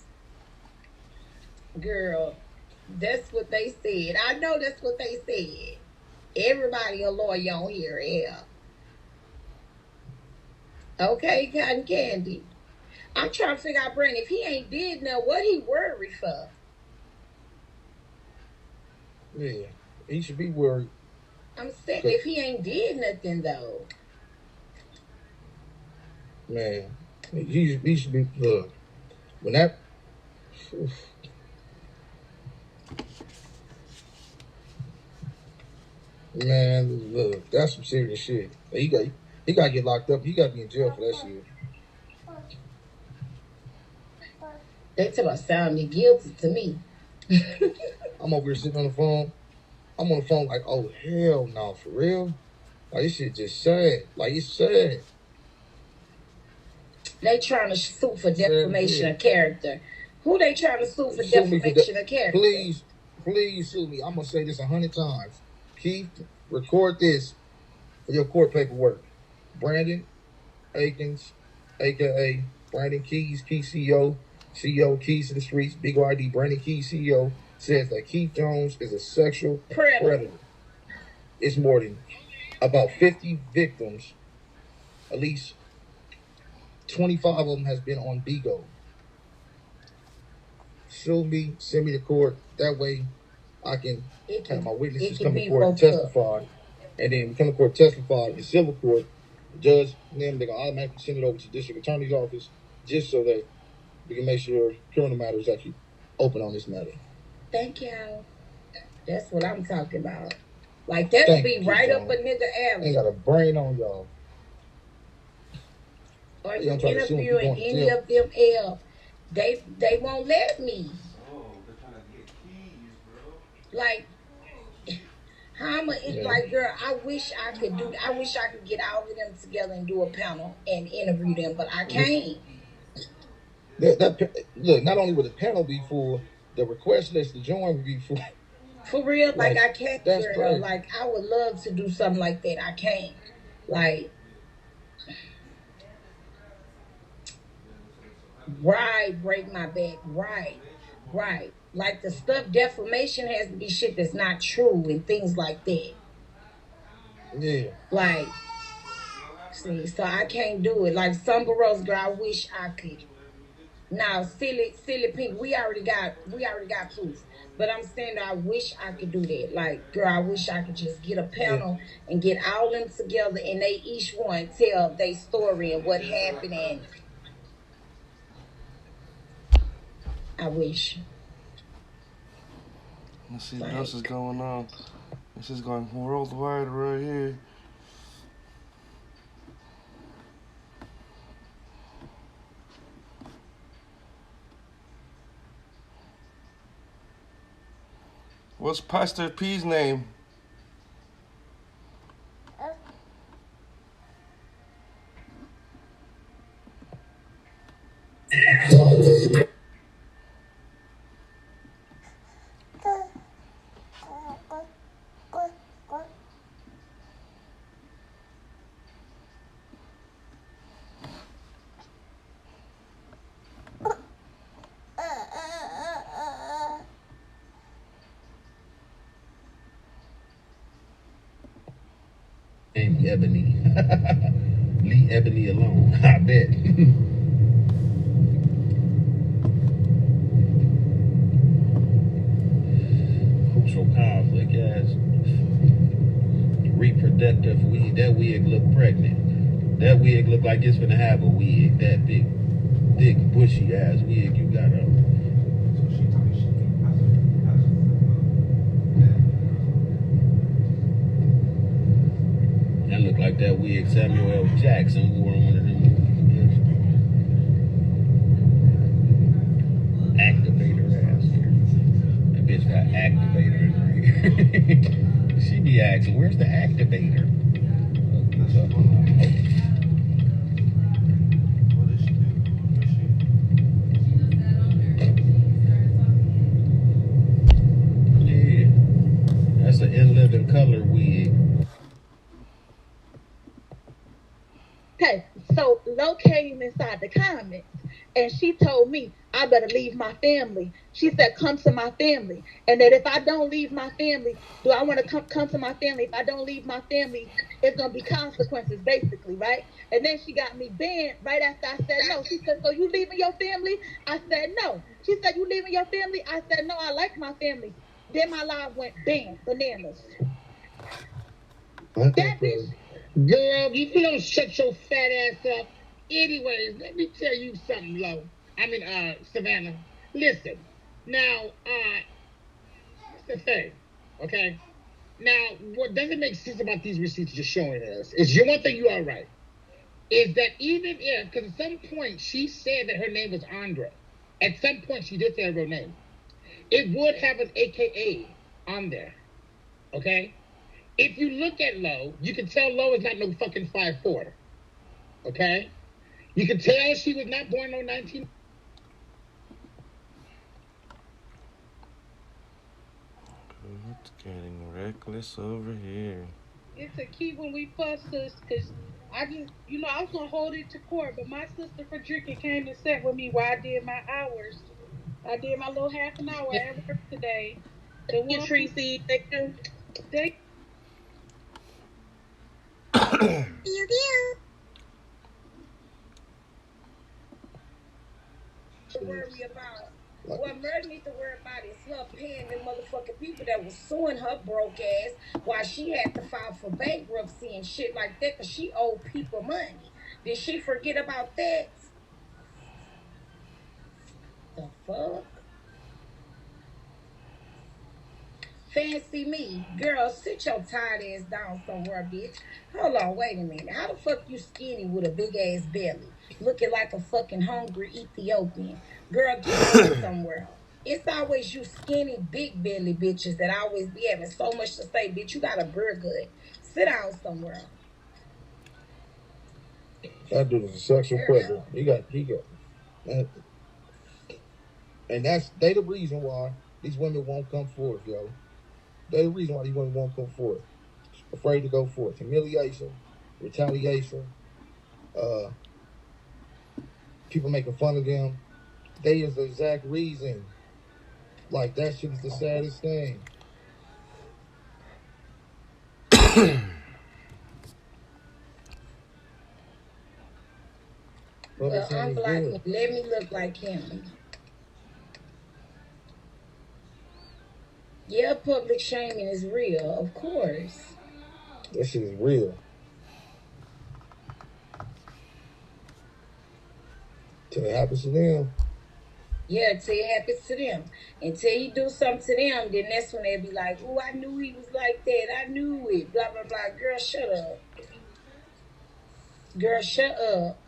Girl, that's what they said. I know that's what they said. Everybody a lawyer on here, yeah. Okay, Cotton Candy. I'm trying to figure out, Brandon, if he ain't did now, what he worried for? Yeah, he should be worried. I'm saying if he ain't did nothing though. Man, he should be. Look, when that. Man, look, that's some serious shit. He got to get locked up. He got to be in jail for that shit. They tell me sounding guilty to me. I'm over here sitting on the phone. I'm on the phone like, oh hell no, for real. Like this shit just sad. Like it's sad. They trying to sue for defamation of character. Who they trying to sue for defamation of character? Please sue me. I'm gonna say this 100 times. Keith, record this for your court paperwork. Brandon Akins, aka Brandon Keys, CEO Keys to the Streets, Bigo ID, Brandon Keys, CEO, says that Keith Jones is a sexual predator. It's more than about 50 victims. At least 25 of them has been on Bigo. Sue me, send me to court. That way I can have my witnesses come to court and testify. And then we come to court, testify in civil court. The judge and them, they're going to automatically send it over to the district attorney's office just so that we can make sure criminal matter is actually open on this matter. Thank y'all. That's what I'm talking about. Like, that would be right up a nigga alley. Ain't got a brain on y'all. Or you interviewing any of them else. They won't let me. Oh, they're trying to get keys, bro. Like, how am I? Like, girl, I wish I could get all of them together and do a panel and interview them, but I can't. Look, not only would the panel be full, the request list to join would be full. For real, like I can't, girl. Crazy. Like, I would love to do something like that. I can't. Like, right, break my back. Right. Like, the stuff, defamation has to be shit that's not true and things like that. Yeah. Like, see, so I can't do it. Like, some Barrows, girl, I wish I could. Now, silly pink, we already got proof. But I'm saying that I wish I could do that. Like, girl, I wish I could just get a panel and get all them together and they each one tell their story and what happened. And I wish. Let's see what else is going on. This is going worldwide right here. What's Pastor P's name? Ebony. Leave Ebony alone. I bet. Crucial conflict, yes. Reproductive wig. That wig look pregnant. That wig look like it's gonna have a wig. That big, thick, bushy ass wig you got on. That look like that wig Samuel L. Jackson wore in one of them movies. Activator ass here. That bitch got activator in her ear. She be asking, where's the activator? Yeah. That's an in living color wig. Okay, so Lo came inside the comments and she told me I better leave my family. She said, come to my family. And that if I don't leave my family, do I want to come to my family? If I don't leave my family, it's going to be consequences, basically, right? And then she got me banned right after I said no. She said, so you leaving your family? I said no. She said, you leaving your family? I said no, I like my family. Then my live went bam, bananas. That bitch. Girl, you don't shut your fat ass up. Anyways, let me tell you something, Lo. Savannah. Listen. Now, what's the thing? Okay? Now, what doesn't make sense about these receipts you're showing us is one thing you are right. Is that even if, because at some point she said that her name was Andre. At some point she did say her real name. It would have an AKA on there. Okay? If you look at Lo, you can tell Lo is not no fucking 5'4". Okay? You can tell she was not born no 19. It's getting reckless over here. It's a key when we fuss us, because I just, I was going to hold it to court, but my sister for drinking came and sat with me while I did my hours. I did my little half an hour at work today. The one Tracy, they to worry about. What Murder needs to worry about is her paying the motherfucking people that was suing her broke ass while she had to file for bankruptcy and shit like that because she owed people money. Did she forget about that? The fuck? Fancy me. Girl, sit your tired ass down somewhere, bitch. Hold on, wait a minute. How the fuck you skinny with a big ass belly? Looking like a fucking hungry Ethiopian. Girl, get on somewhere. It's always you skinny, big belly bitches that always be having so much to say, bitch. You got a bird good. Sit down somewhere. That dude is a sexual predator. He got. And they the reason why these women won't come forth, yo. They the reason why these women won't come forth. Afraid to go forth. Humiliation, retaliation, people making fun of them. They is the exact reason. Like, that shit is the saddest thing. Well, I'm black. Let me look like him. Yeah, public shaming is real, of course. That shit is real. Till it happens to them. Yeah, till it happens to them. Until you do something to them, then that's when they be like, oh, I knew he was like that. I knew it. Blah, blah, blah. Girl, shut up. Girl, shut up.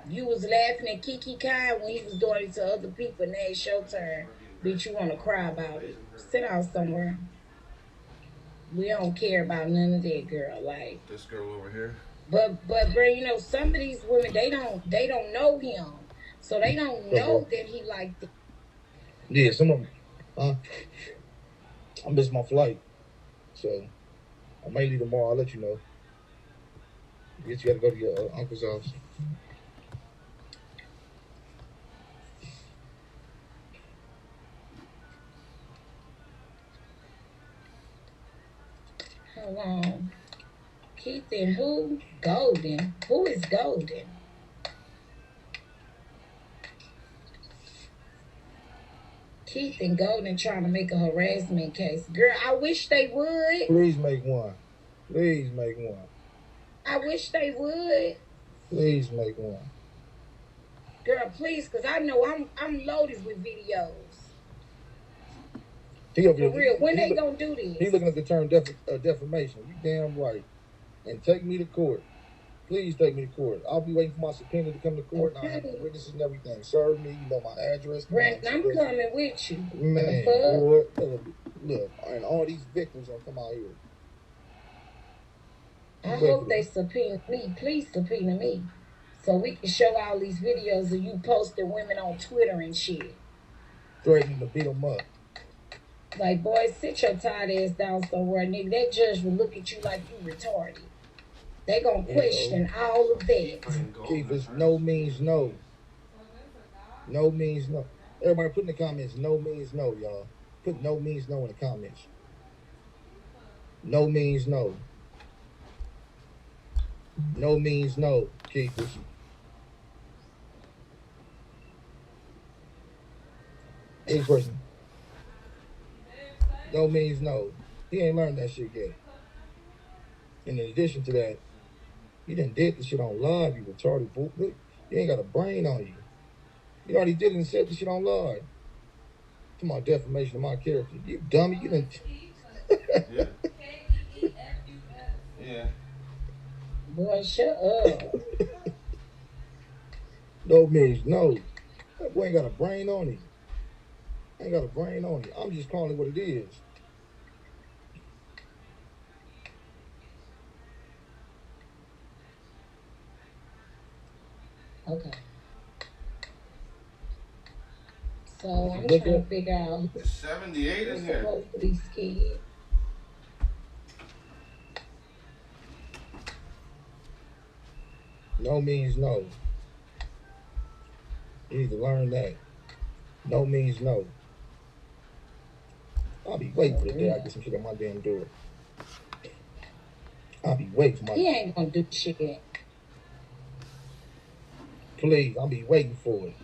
You was laughing at Kiki Kine when he was doing it to other people. Now it's your turn. Bitch, you want to cry about it. Sit down somewhere. We don't care about none of that, girl. Like this girl over here. But bro, some of these women, they don't know him. So they don't know that he like that. Yeah, some of them. I missed my flight. So I might leave tomorrow. I'll let you know. I guess you gotta go to your uncle's house. Hold on. Keith and who? Golden. Who is Golden? Keith and Golden trying to make a harassment case. Girl, I wish they would. Please make one. Please make one. I wish they would. Please make one. Girl, please, because I know I'm loaded with videos. For real, when they gonna do this? He looking at the term defamation. You damn right. And take me to court. Please take me to court. I'll be waiting for my subpoena to come to court. Okay. And I'll have witnesses and everything. Serve me. You know my address. Brandon, I'm coming with you. Man, boy, look, and all these victims gonna come out here. I hope they subpoena me. Please subpoena me. So we can show all these videos of you posting women on Twitter and shit. Threatening to beat them up. Like, boy, sit your tired ass down somewhere, nigga. That judge will look at you like you retarded. They gonna question all of that. Keith, it's no means no. No means no. Everybody put in the comments, no means no, y'all. Put no means no in the comments. No means no. No means no, Keith. Each person. no means no. He ain't learned that shit yet. And in addition to that, you done did the shit on live, you retarded fool. You ain't got a brain on you. You already did it and said the shit on live. To my defamation of my character. You dummy, you done. Yeah. Yeah. Boy, shut up. No means no. That boy ain't got a brain on him. Ain't got a brain on him. I'm just calling it what it is. Okay. So I'm trying to figure out It's 78 in here. supposed to be scared. No means no. You need to learn that. No means no. I'll be waiting for the day I get some shit on my damn door. I'll be waiting for my... He ain't gonna do shit. Please, I'll be waiting for it.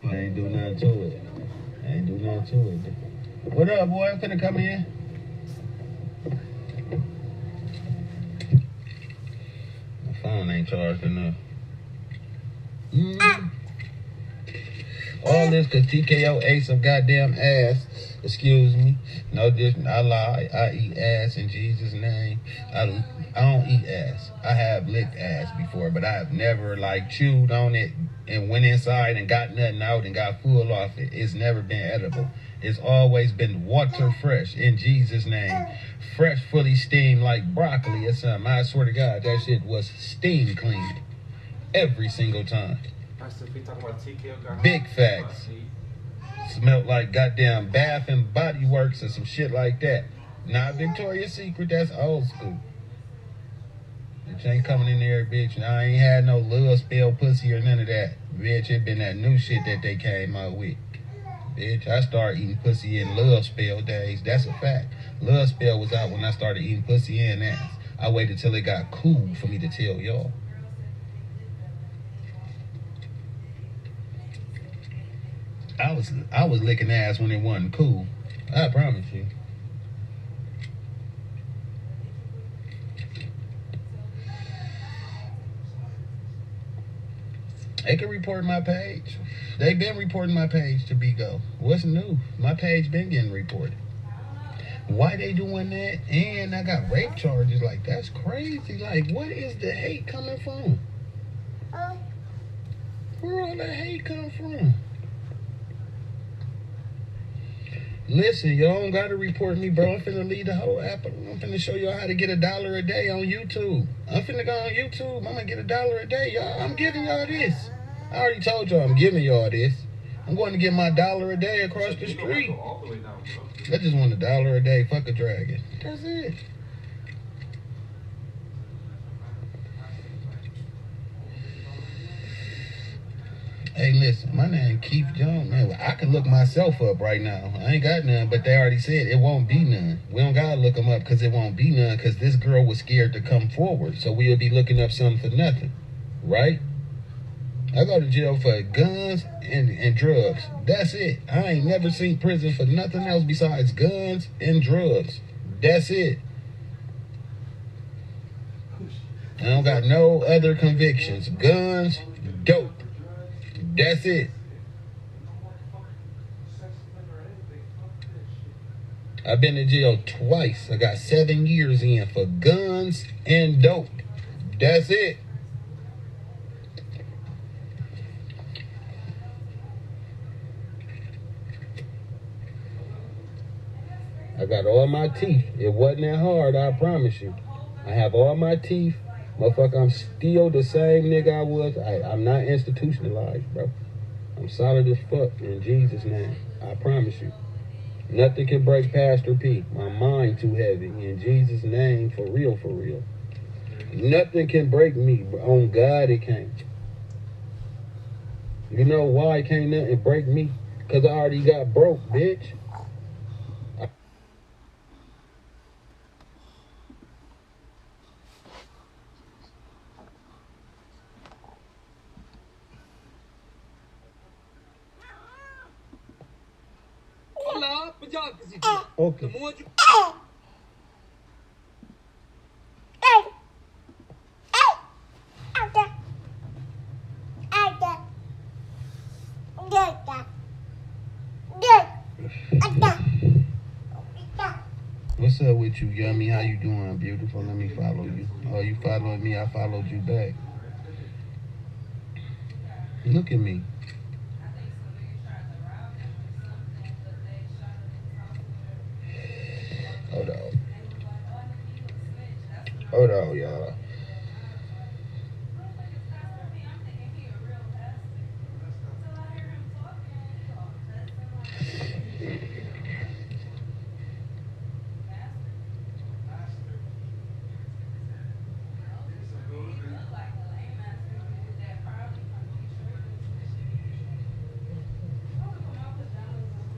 I ain't do nothing to it. I ain't do nothing to it. What up, boy? I'm finna come in. My phone ain't charged enough. All this cause TKO ate some goddamn ass. Excuse me. No different. I lie. I eat ass in Jesus' name. I don't eat ass. I have licked ass before, but I have never like chewed on it and went inside and got nothing out and got full off it. It's never been edible. It's always been water fresh in Jesus' name. Fresh, fully steamed like broccoli or something. I swear to God, that shit was steam cleaned every single time. Big facts. Smelled like goddamn Bath and Body Works or some shit like that. Not Victoria's Secret, that's old school. Bitch ain't coming in there, bitch. I ain't had no love spell pussy or none of that. Bitch, it been that new shit that they came out with. Bitch, I started eating pussy in love spell days. That's a fact. Love spell was out when I started eating pussy and ass. I waited till it got cool for me to tell y'all. I was licking ass when it wasn't cool. I promise you. They can report my page. They been reporting my page to Bigo. What's new? My page been getting reported. Why they doing that? And I got rape charges. Like, that's crazy. Like, what is the hate coming from? Where all the hate come from? Listen, y'all don't gotta report me, bro. I'm finna leave the whole app. I'm finna show y'all how to get $1 a day on YouTube. I'm finna go on YouTube. I'm gonna get $1 a day, y'all. I'm giving y'all this. I already told y'all I'm giving y'all this. I'm going to get my $1 a day across the street. I just want $1 a day. Fuck a dragon. That's it. Hey, listen, my name Keith Jones, man. I can look myself up right now. I ain't got none, but they already said it won't be none. We don't gotta look them up because it won't be none because this girl was scared to come forward. So we'll be looking up something for nothing, right? I go to jail for guns and drugs. That's it. I ain't never seen prison for nothing else besides guns and drugs. That's it. I don't got no other convictions. Guns, dope. That's it. I've been to jail twice. I got 7 years in for guns and dope. That's it. I got all my teeth. It wasn't that hard, I promise you. I have all my teeth. Motherfucker, I'm still the same nigga I was. I'm not institutionalized, bro. I'm solid as fuck in Jesus' name. I promise you. Nothing can break Pastor P. My mind too heavy. In Jesus' name, for real, for real. Nothing can break me. On God, it can't. You know why can't nothing break me? Because I already got broke, bitch. Okay. What's up with you, Yummy? How you doing, beautiful? Let me follow you. Oh, you following me? I followed you back. Look at me. Hold on. Hold on, y'all.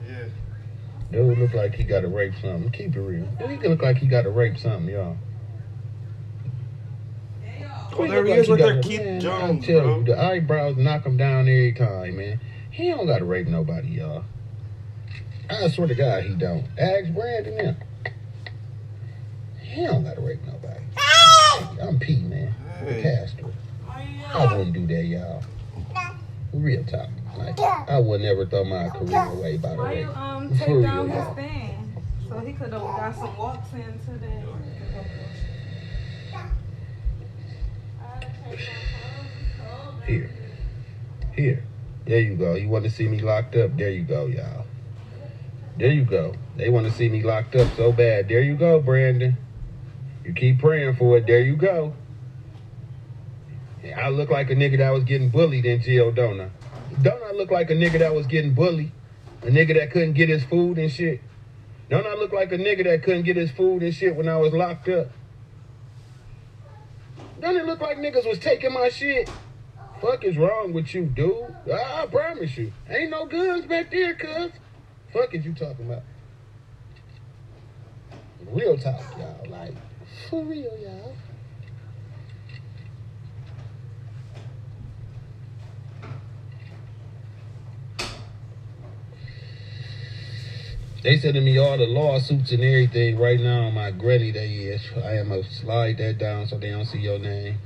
Yeah. Dude look like he got to rape something. Keep it real. Dude, he look like he got to rape something, y'all. Oh, there he is right there, Keith Man, Jones, I'm telling bro. you, the eyebrows knock him down every time, man. He don't got to rape nobody, y'all. I swear to God, he don't. Ask Brandon now. He don't got to rape nobody. I'm P, man. The pastor. I wouldn't do that, y'all. Real talk. Like, I would never throw my career away by the Why way. you take down his thing? So he could have got some walks in today. Here. Here. There you go. You want to see me locked up? There you go, y'all. There you go. They want to see me locked up so bad. There you go, Brandon. You keep praying for it. There you go. I look like a nigga that was getting bullied in jail, don't I? Don't I look like a nigga that was getting bullied? A nigga that couldn't get his food and shit? Don't I look like a nigga that couldn't get his food and shit when I was locked up? Don't it look like niggas was taking my shit? Fuck is wrong with you, dude? I promise you. Ain't no guns back there, cuz. Fuck is you talking about? Real talk, y'all. Like, for real, y'all. They sending me all the lawsuits and everything right now on my granny they is. I am going to slide that down so they don't see your name.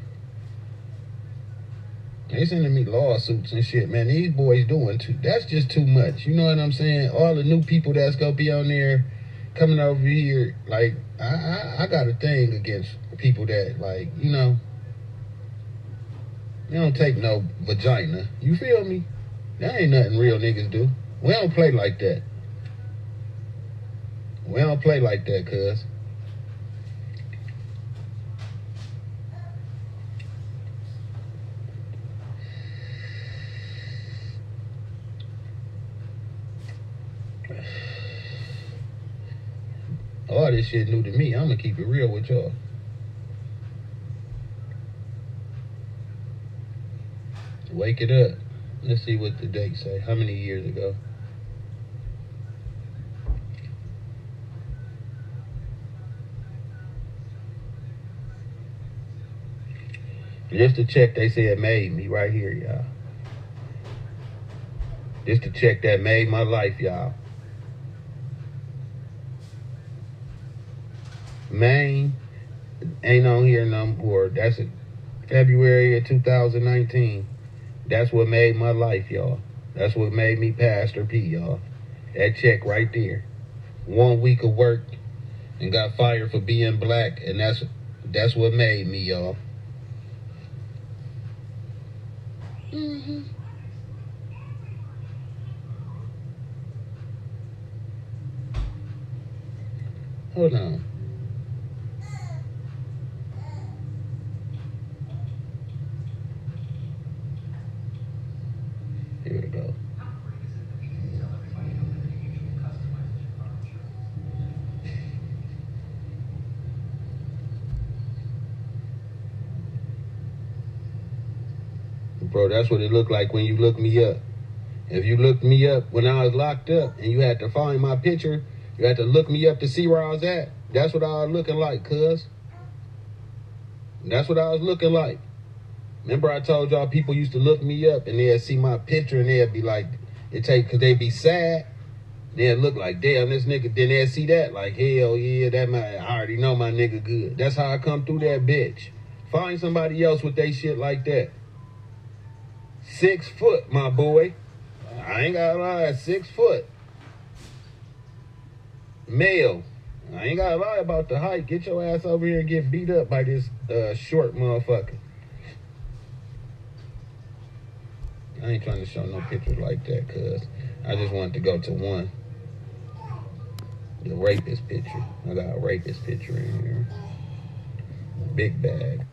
They sending me lawsuits and shit, man. These boys doing too. That's just too much. You know what I'm saying? All the new people that's gonna be on there, coming over here. Like, I got a thing against people that, like, you know, they don't take no vagina. You feel me? That ain't nothing real niggas do. We don't play like that. We don't play like that, cuz. All this shit new to me. I'm gonna keep it real with y'all. Wake it up. Let's see what the date say. How many years ago? Just to check, they say it made me right here, y'all. Just to check that made my life, y'all. Maine ain't on here no more. That's it. February of 2019. That's what made my life, y'all. That's what made me Pastor P, y'all. That check right there. 1 week of work and got fired for being black, and that's what made me, y'all. Mm-hmm. Hold on. bro. That's what it looked like when you looked me up. If you looked me up when I was locked up and you had to find my picture, you had to look me up to see where I was at. That's what I was looking like, cuz. That's what I was looking like. Remember I told y'all people used to look me up and they'd see my picture and they'd be like, cause they'd be sad. They'd look like, damn, this nigga, then they'd see that like, hell yeah, I already know my nigga good. That's how I come through that bitch. Find somebody else with they shit like that. 6 foot, my boy. I ain't gotta lie, 6 foot. Male. I ain't gotta lie about the height. Get your ass over here and get beat up by this short motherfucker. I ain't trying to show no pictures like that, cuz I just wanted to go to one. The rapist picture. I got a rapist picture in here. Big bag.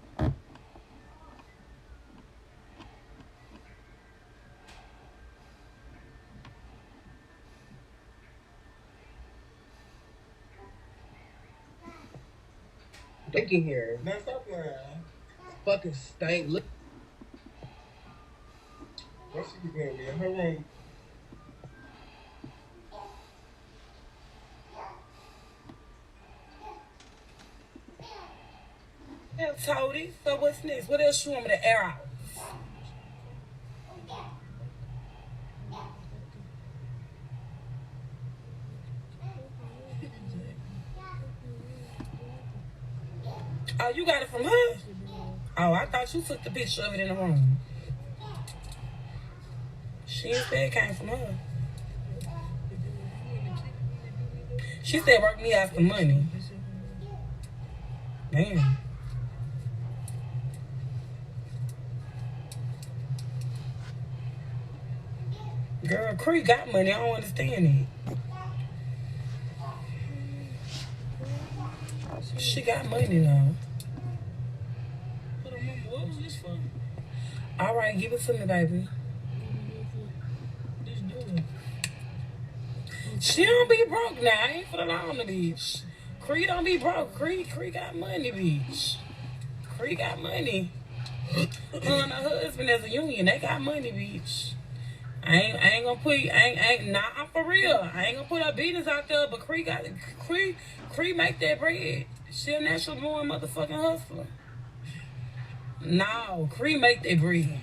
Look in here. Man, stop playing. Fucking stank. Look. What's she doing in her room? Yeah, Toady. So what's next? What else you want me to air out? Oh, you got it from her? Oh, I thought you took the picture of it in the room. She said it came from her. She said work me out some money. Damn. Girl, Cree got money. I don't understand it. She got money now. What was this for? All right, give it to me, baby. She don't be broke now. I ain't for the long, the bitch. Cree don't be broke. Cree got money, bitch. Cree got money. Her and her husband as a union, they got money, bitch. I ain't gonna put, nah, I'm for real. I ain't gonna put her business out there, but Cree make that bread. She a natural born motherfucking hustler. No, Cree make that bread.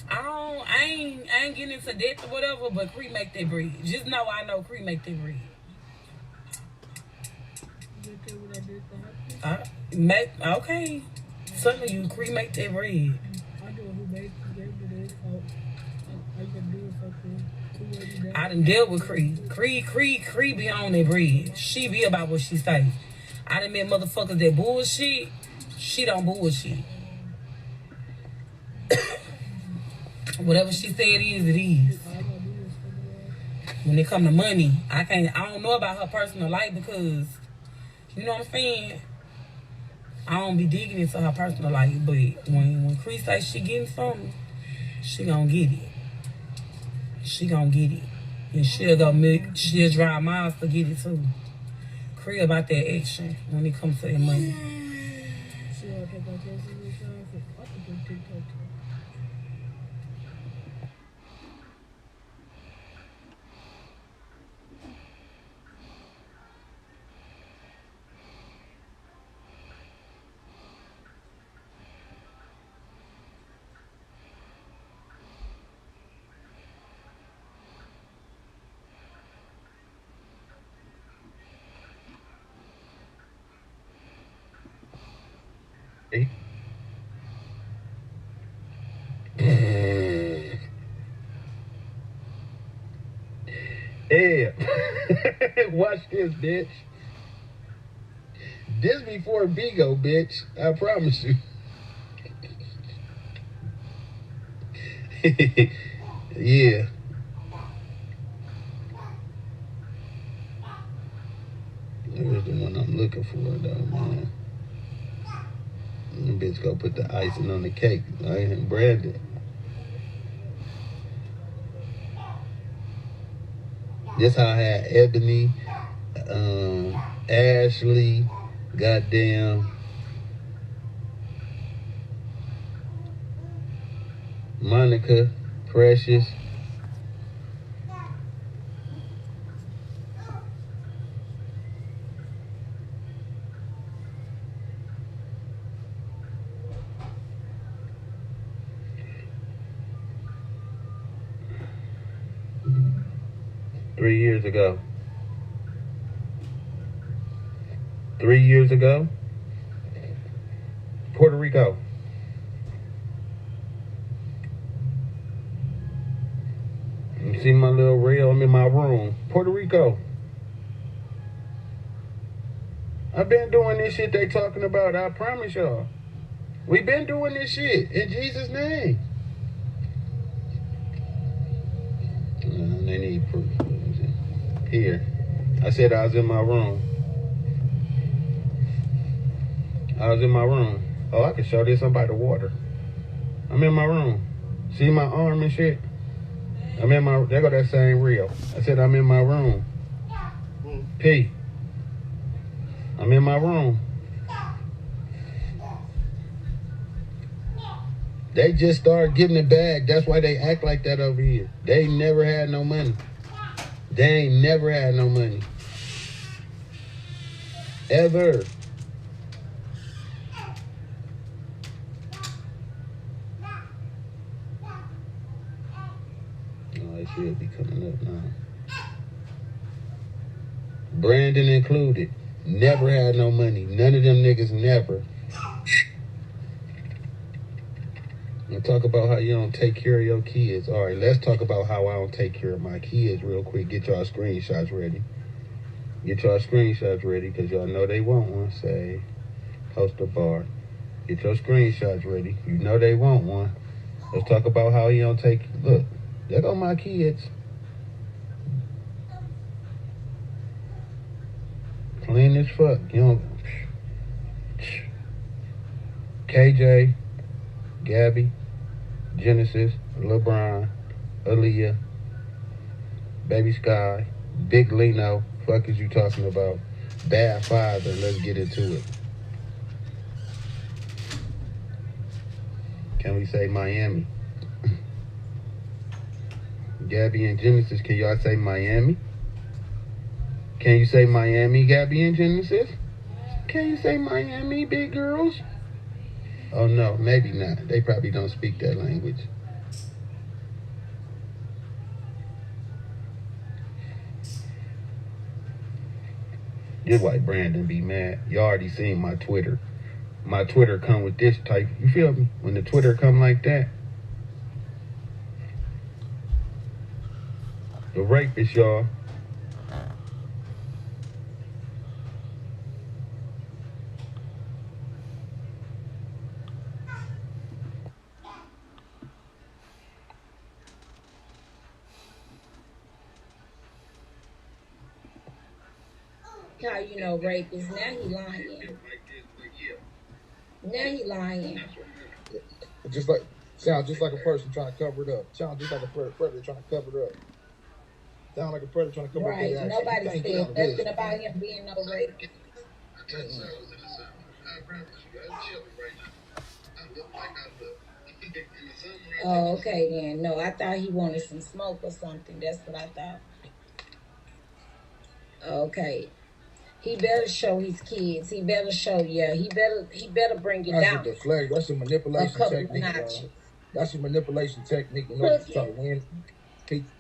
I ain't getting into debt or whatever, but Cree make that bread. Just know I know Cree make that bread. Okay. Some of you, Cree make that bread. I done dealt with Cree. Cree be on that bread. She be about what she say. I done met motherfuckers that bullshit. She don't bullshit. Whatever she said it is. When it come to money, I don't know about her personal life because, you know what I'm saying? I don't be digging into her personal life, but when Cree say she getting something, she gonna get it. She gonna get it. And she'll drive miles to get it too. Cree about that action when it comes to that money. Yeah. Watch this, bitch. This before Bigo, bitch. I promise you. Yeah. Here's the one I'm looking for, though, man. The bitch go put the icing on the cake. I ain't branded. This how I had Ebony, Ashley, goddamn. Monica, Precious. Three years ago. 3 years ago, Puerto Rico. You see my little reel? I'm in my room. Puerto Rico. I've been doing this shit they talking about, I promise y'all. We been doing this shit in Jesus' name. They need proof. Here. I said I was in my room. I was in my room. Oh, I can show this. I'm by the water. I'm in my room. See my arm and shit? I'm in my, there go that same reel. I said I'm in my room. P. I'm in my room. They just started getting the bag. That's why they act like that over here. They never had no money. They ain't never had no money. Ever. Oh, it should be coming up now. Brandon included. Never had no money. None of them niggas never. And talk about how you don't take care of your kids. All right, let's talk about how I don't take care of my kids real quick. Get y'all screenshots ready. Get y'all screenshots ready because y'all know they want one. Say, post a bar. Get your screenshots ready. You know they want one. Let's talk about how you don't take... Look, there go my kids. Clean as fuck. You don't... KJ, Gabby, Genesis, LeBron, Aaliyah, Baby Sky, Big Lino. Fuck is you talking about? Bad father. Let's get into it. Can we say Miami? Gabby and Genesis, can y'all say Miami? Can you say Miami, Gabby and Genesis? Can you say Miami, big girls? Oh no, maybe not. They probably don't speak that language. This why Brandon be mad. You already seen my Twitter. My Twitter come with this type. You feel me? When the Twitter come like that. The rapist, y'all. How you know rapist? Now he lying. Now he lying. Just like sound just like a person trying to cover it up. Sound just like a predator trying to cover it up. Sound like a predator trying to cover up their action. Nobody said nothing about him being no rapist. Oh, okay then. No, I thought he wanted some smoke or something. That's what I thought. Okay. He better show his kids. He better show, yeah. He better bring it down. That's a deflect. That's a manipulation technique, y'all. That's a manipulation technique in order to try to win.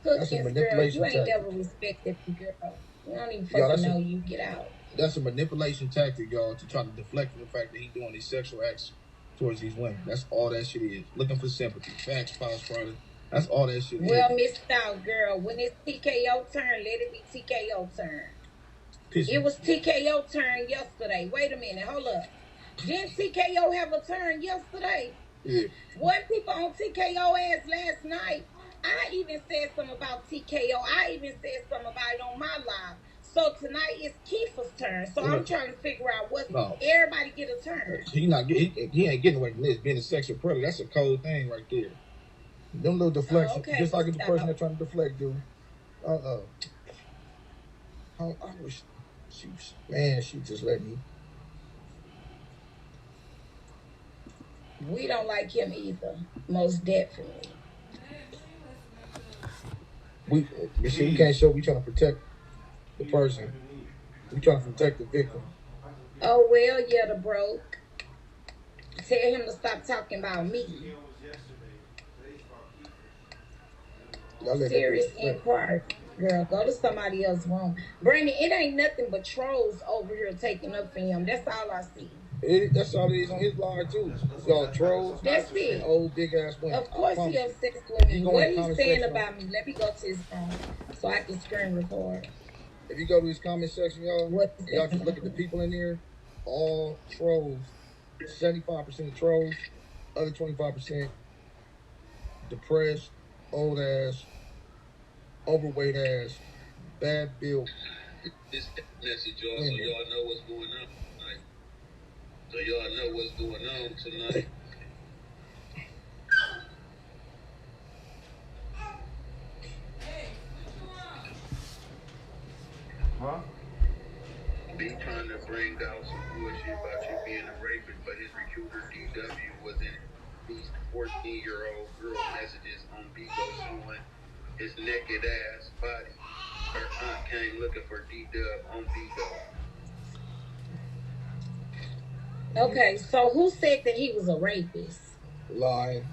That's a manipulation girl, you ain't tactic. never respected me, girl. You don't even fucking know you. Get out. That's a manipulation tactic, y'all, to try to deflect from the fact that he's doing these sexual acts towards these women. That's all that shit is. Looking for sympathy. Facts, false product. That's all that shit is. Well, missed out, girl. When it's TKO turn, let it be TKO turn. It was TKO turn yesterday. Wait a minute. Hold up. Didn't TKO have a turn yesterday? Yeah. Wasn't people on TKO ass last night? I even said something about TKO. I even said something about it on my live. So tonight it's Kiefer's turn. So I'm trying to figure out what everybody get a turn. He ain't getting away from this. Being a sexual predator, that's a cold thing right there. Them little deflections, just like the person that's trying to deflect, dude. I wish she just let me. We don't like him either. Most definitely. We can't show we trying to protect the person. We trying to protect the victim. Oh, well, yeah, the broke. Tell him to stop talking about me. Serious inquiry. Girl, go to somebody else's room. Brandon, it ain't nothing but trolls over here taking up for him. That's all I see. That's all it is on his line, too. Y'all trolls. That's it. Old, big-ass women. Of course he obsessed with me. What he's saying about me, let me go to his phone so I can screen record. If you go to his comment section, y'all can look at the people in there. All trolls. 75% trolls. Other 25% depressed, old ass, overweight ass, bad build. This message, y'all, so y'all know what's going on tonight. So y'all know what's going on tonight. Huh? Be trying to bring out some bullshit about you being a rapist, but his recruiter DW was in these 14-year-old girl messages on Bigo showing his naked ass body. Her aunt came looking for D-Dub on Bigo. Okay, so who said that he was a rapist? Lying.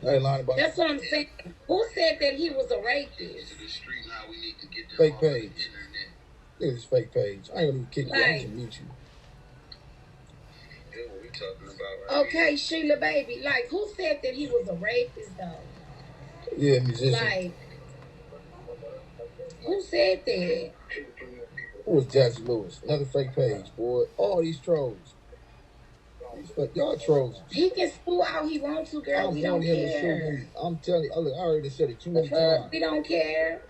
I ain't lying about That's what I'm saying. Who said that he was a rapist? The street now, we need to get them fake off page. the internet. Look at this fake page. I ain't gonna even kick you. I'm Like- gonna mute you. That's what we talking about right Okay, Sheila baby. Like, who said that he was a rapist, though? Yeah, musician. Like, who said that? Who was Jackson Lewis? Another fake page, boy. All these trolls. Y'all trolls. He can sue all he wants to, girl. We don't care. I'm telling you. Look, I already said it too many times. We don't care.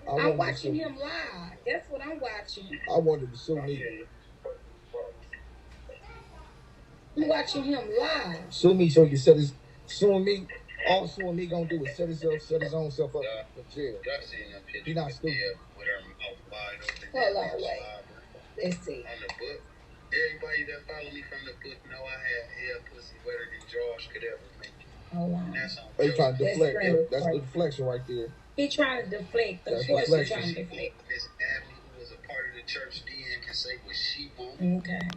I I'm wanted watching to sue him live. That's what I'm watching. I wanted to sue me. I'm watching him live. Sue me so he can set his. Suing me. All suing me gonna do is set his own self up for jail. Y'all seen that picture? He not stupid. With her mouth wide open. Hold on, wait. Let's see. On the book. Everybody that follow me from the book know I had hair pussy wetter than Josh could ever make it. Hold on. And that's on They trying to That's deflect. great. That's the deflection right there. He trying to deflect. Of That's course he's deflection. trying to deflect. Miss Abney, who was a part of the church then, can say what she wants. Okay.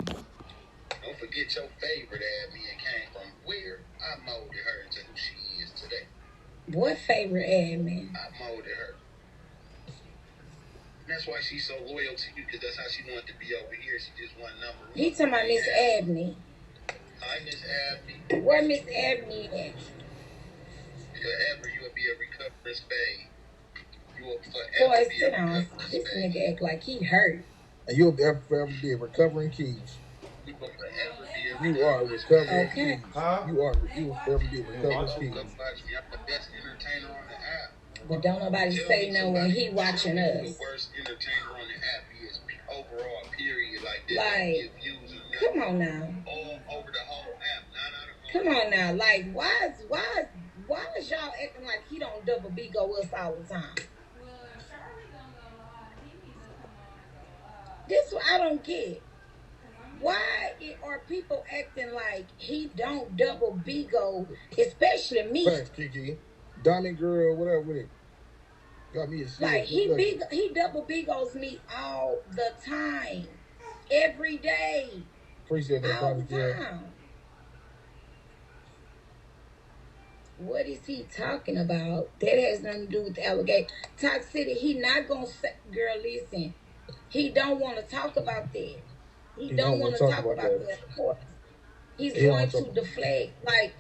Don't forget your favorite Abney and came from where I molded her into who she is today. What favorite admin? I molded her. And that's why she's so loyal to you, because that's how she wanted to be over here. She just won number one. He talking about Miss Abney. Hi, Miss Abney. Where Miss Abney at? Forever you'll be a recovering spade. You will Boy, forever be sit a down. recovering This spade. nigga act like he hurt. And you'll forever be a recovering keys. You will forever be a You are a recovering Okay. keys. Huh? You will forever be a recovering Watch keys. me. I'm the best entertainer on the app. But don't nobody say no when he watching Tell me us. the worst entertainer on the app is overall, period. Like this. Like, Get views and come on now. all over the whole app. Not out of Come on now. Like, why is y'all acting like he don't double Bigo us all the time? This what I don't get. Why are people acting like he don't double Bigo, especially me? Thanks, Kiki. Diamond Girl, whatever with it. Got me a shit. Like he double Bigos me all the time, every day, Appreciate that, all Diamond the Girl. time. What is he talking about? That has nothing to do with the allegation. Talk City, he not gonna say, girl, listen. He don't want to talk about that. He don't want to talk about that. Of course, he's going to deflect. Like,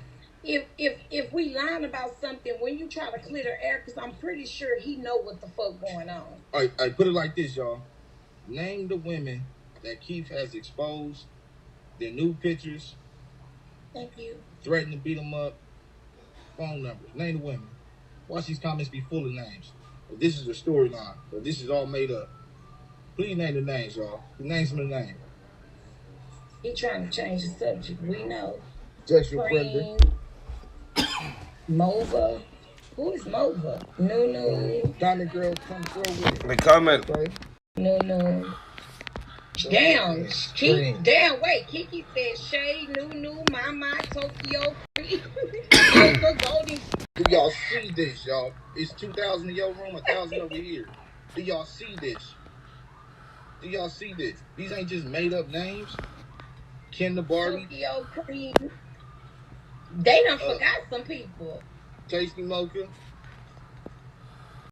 if we lying about something, when you try to clear the air, because I'm pretty sure he know what the fuck going on. All right, put it like this, y'all. Name the women that Keith has exposed, their new pictures, Thank you. threatened to beat them up, phone numbers. Name the women. Watch these comments be full of names. But this is a storyline. But this is all made up. Please name the names, y'all. Name some of the names. He trying to change the subject. We know. Sexual predator. Mova. Who is Mova? No. Diamond Girl, come through with it. The comment. Okay. No. Damn. Wait. Kiki said Shay, Nunu, Mama, Tokyo Cream. Do y'all see this, y'all? It's 2,000 in your room, 1,000 over here. Do y'all see this? Do y'all see this? These ain't just made up names. Kendra Barbie. Tokyo Cream. They done forgot some people. Tasty Mocha.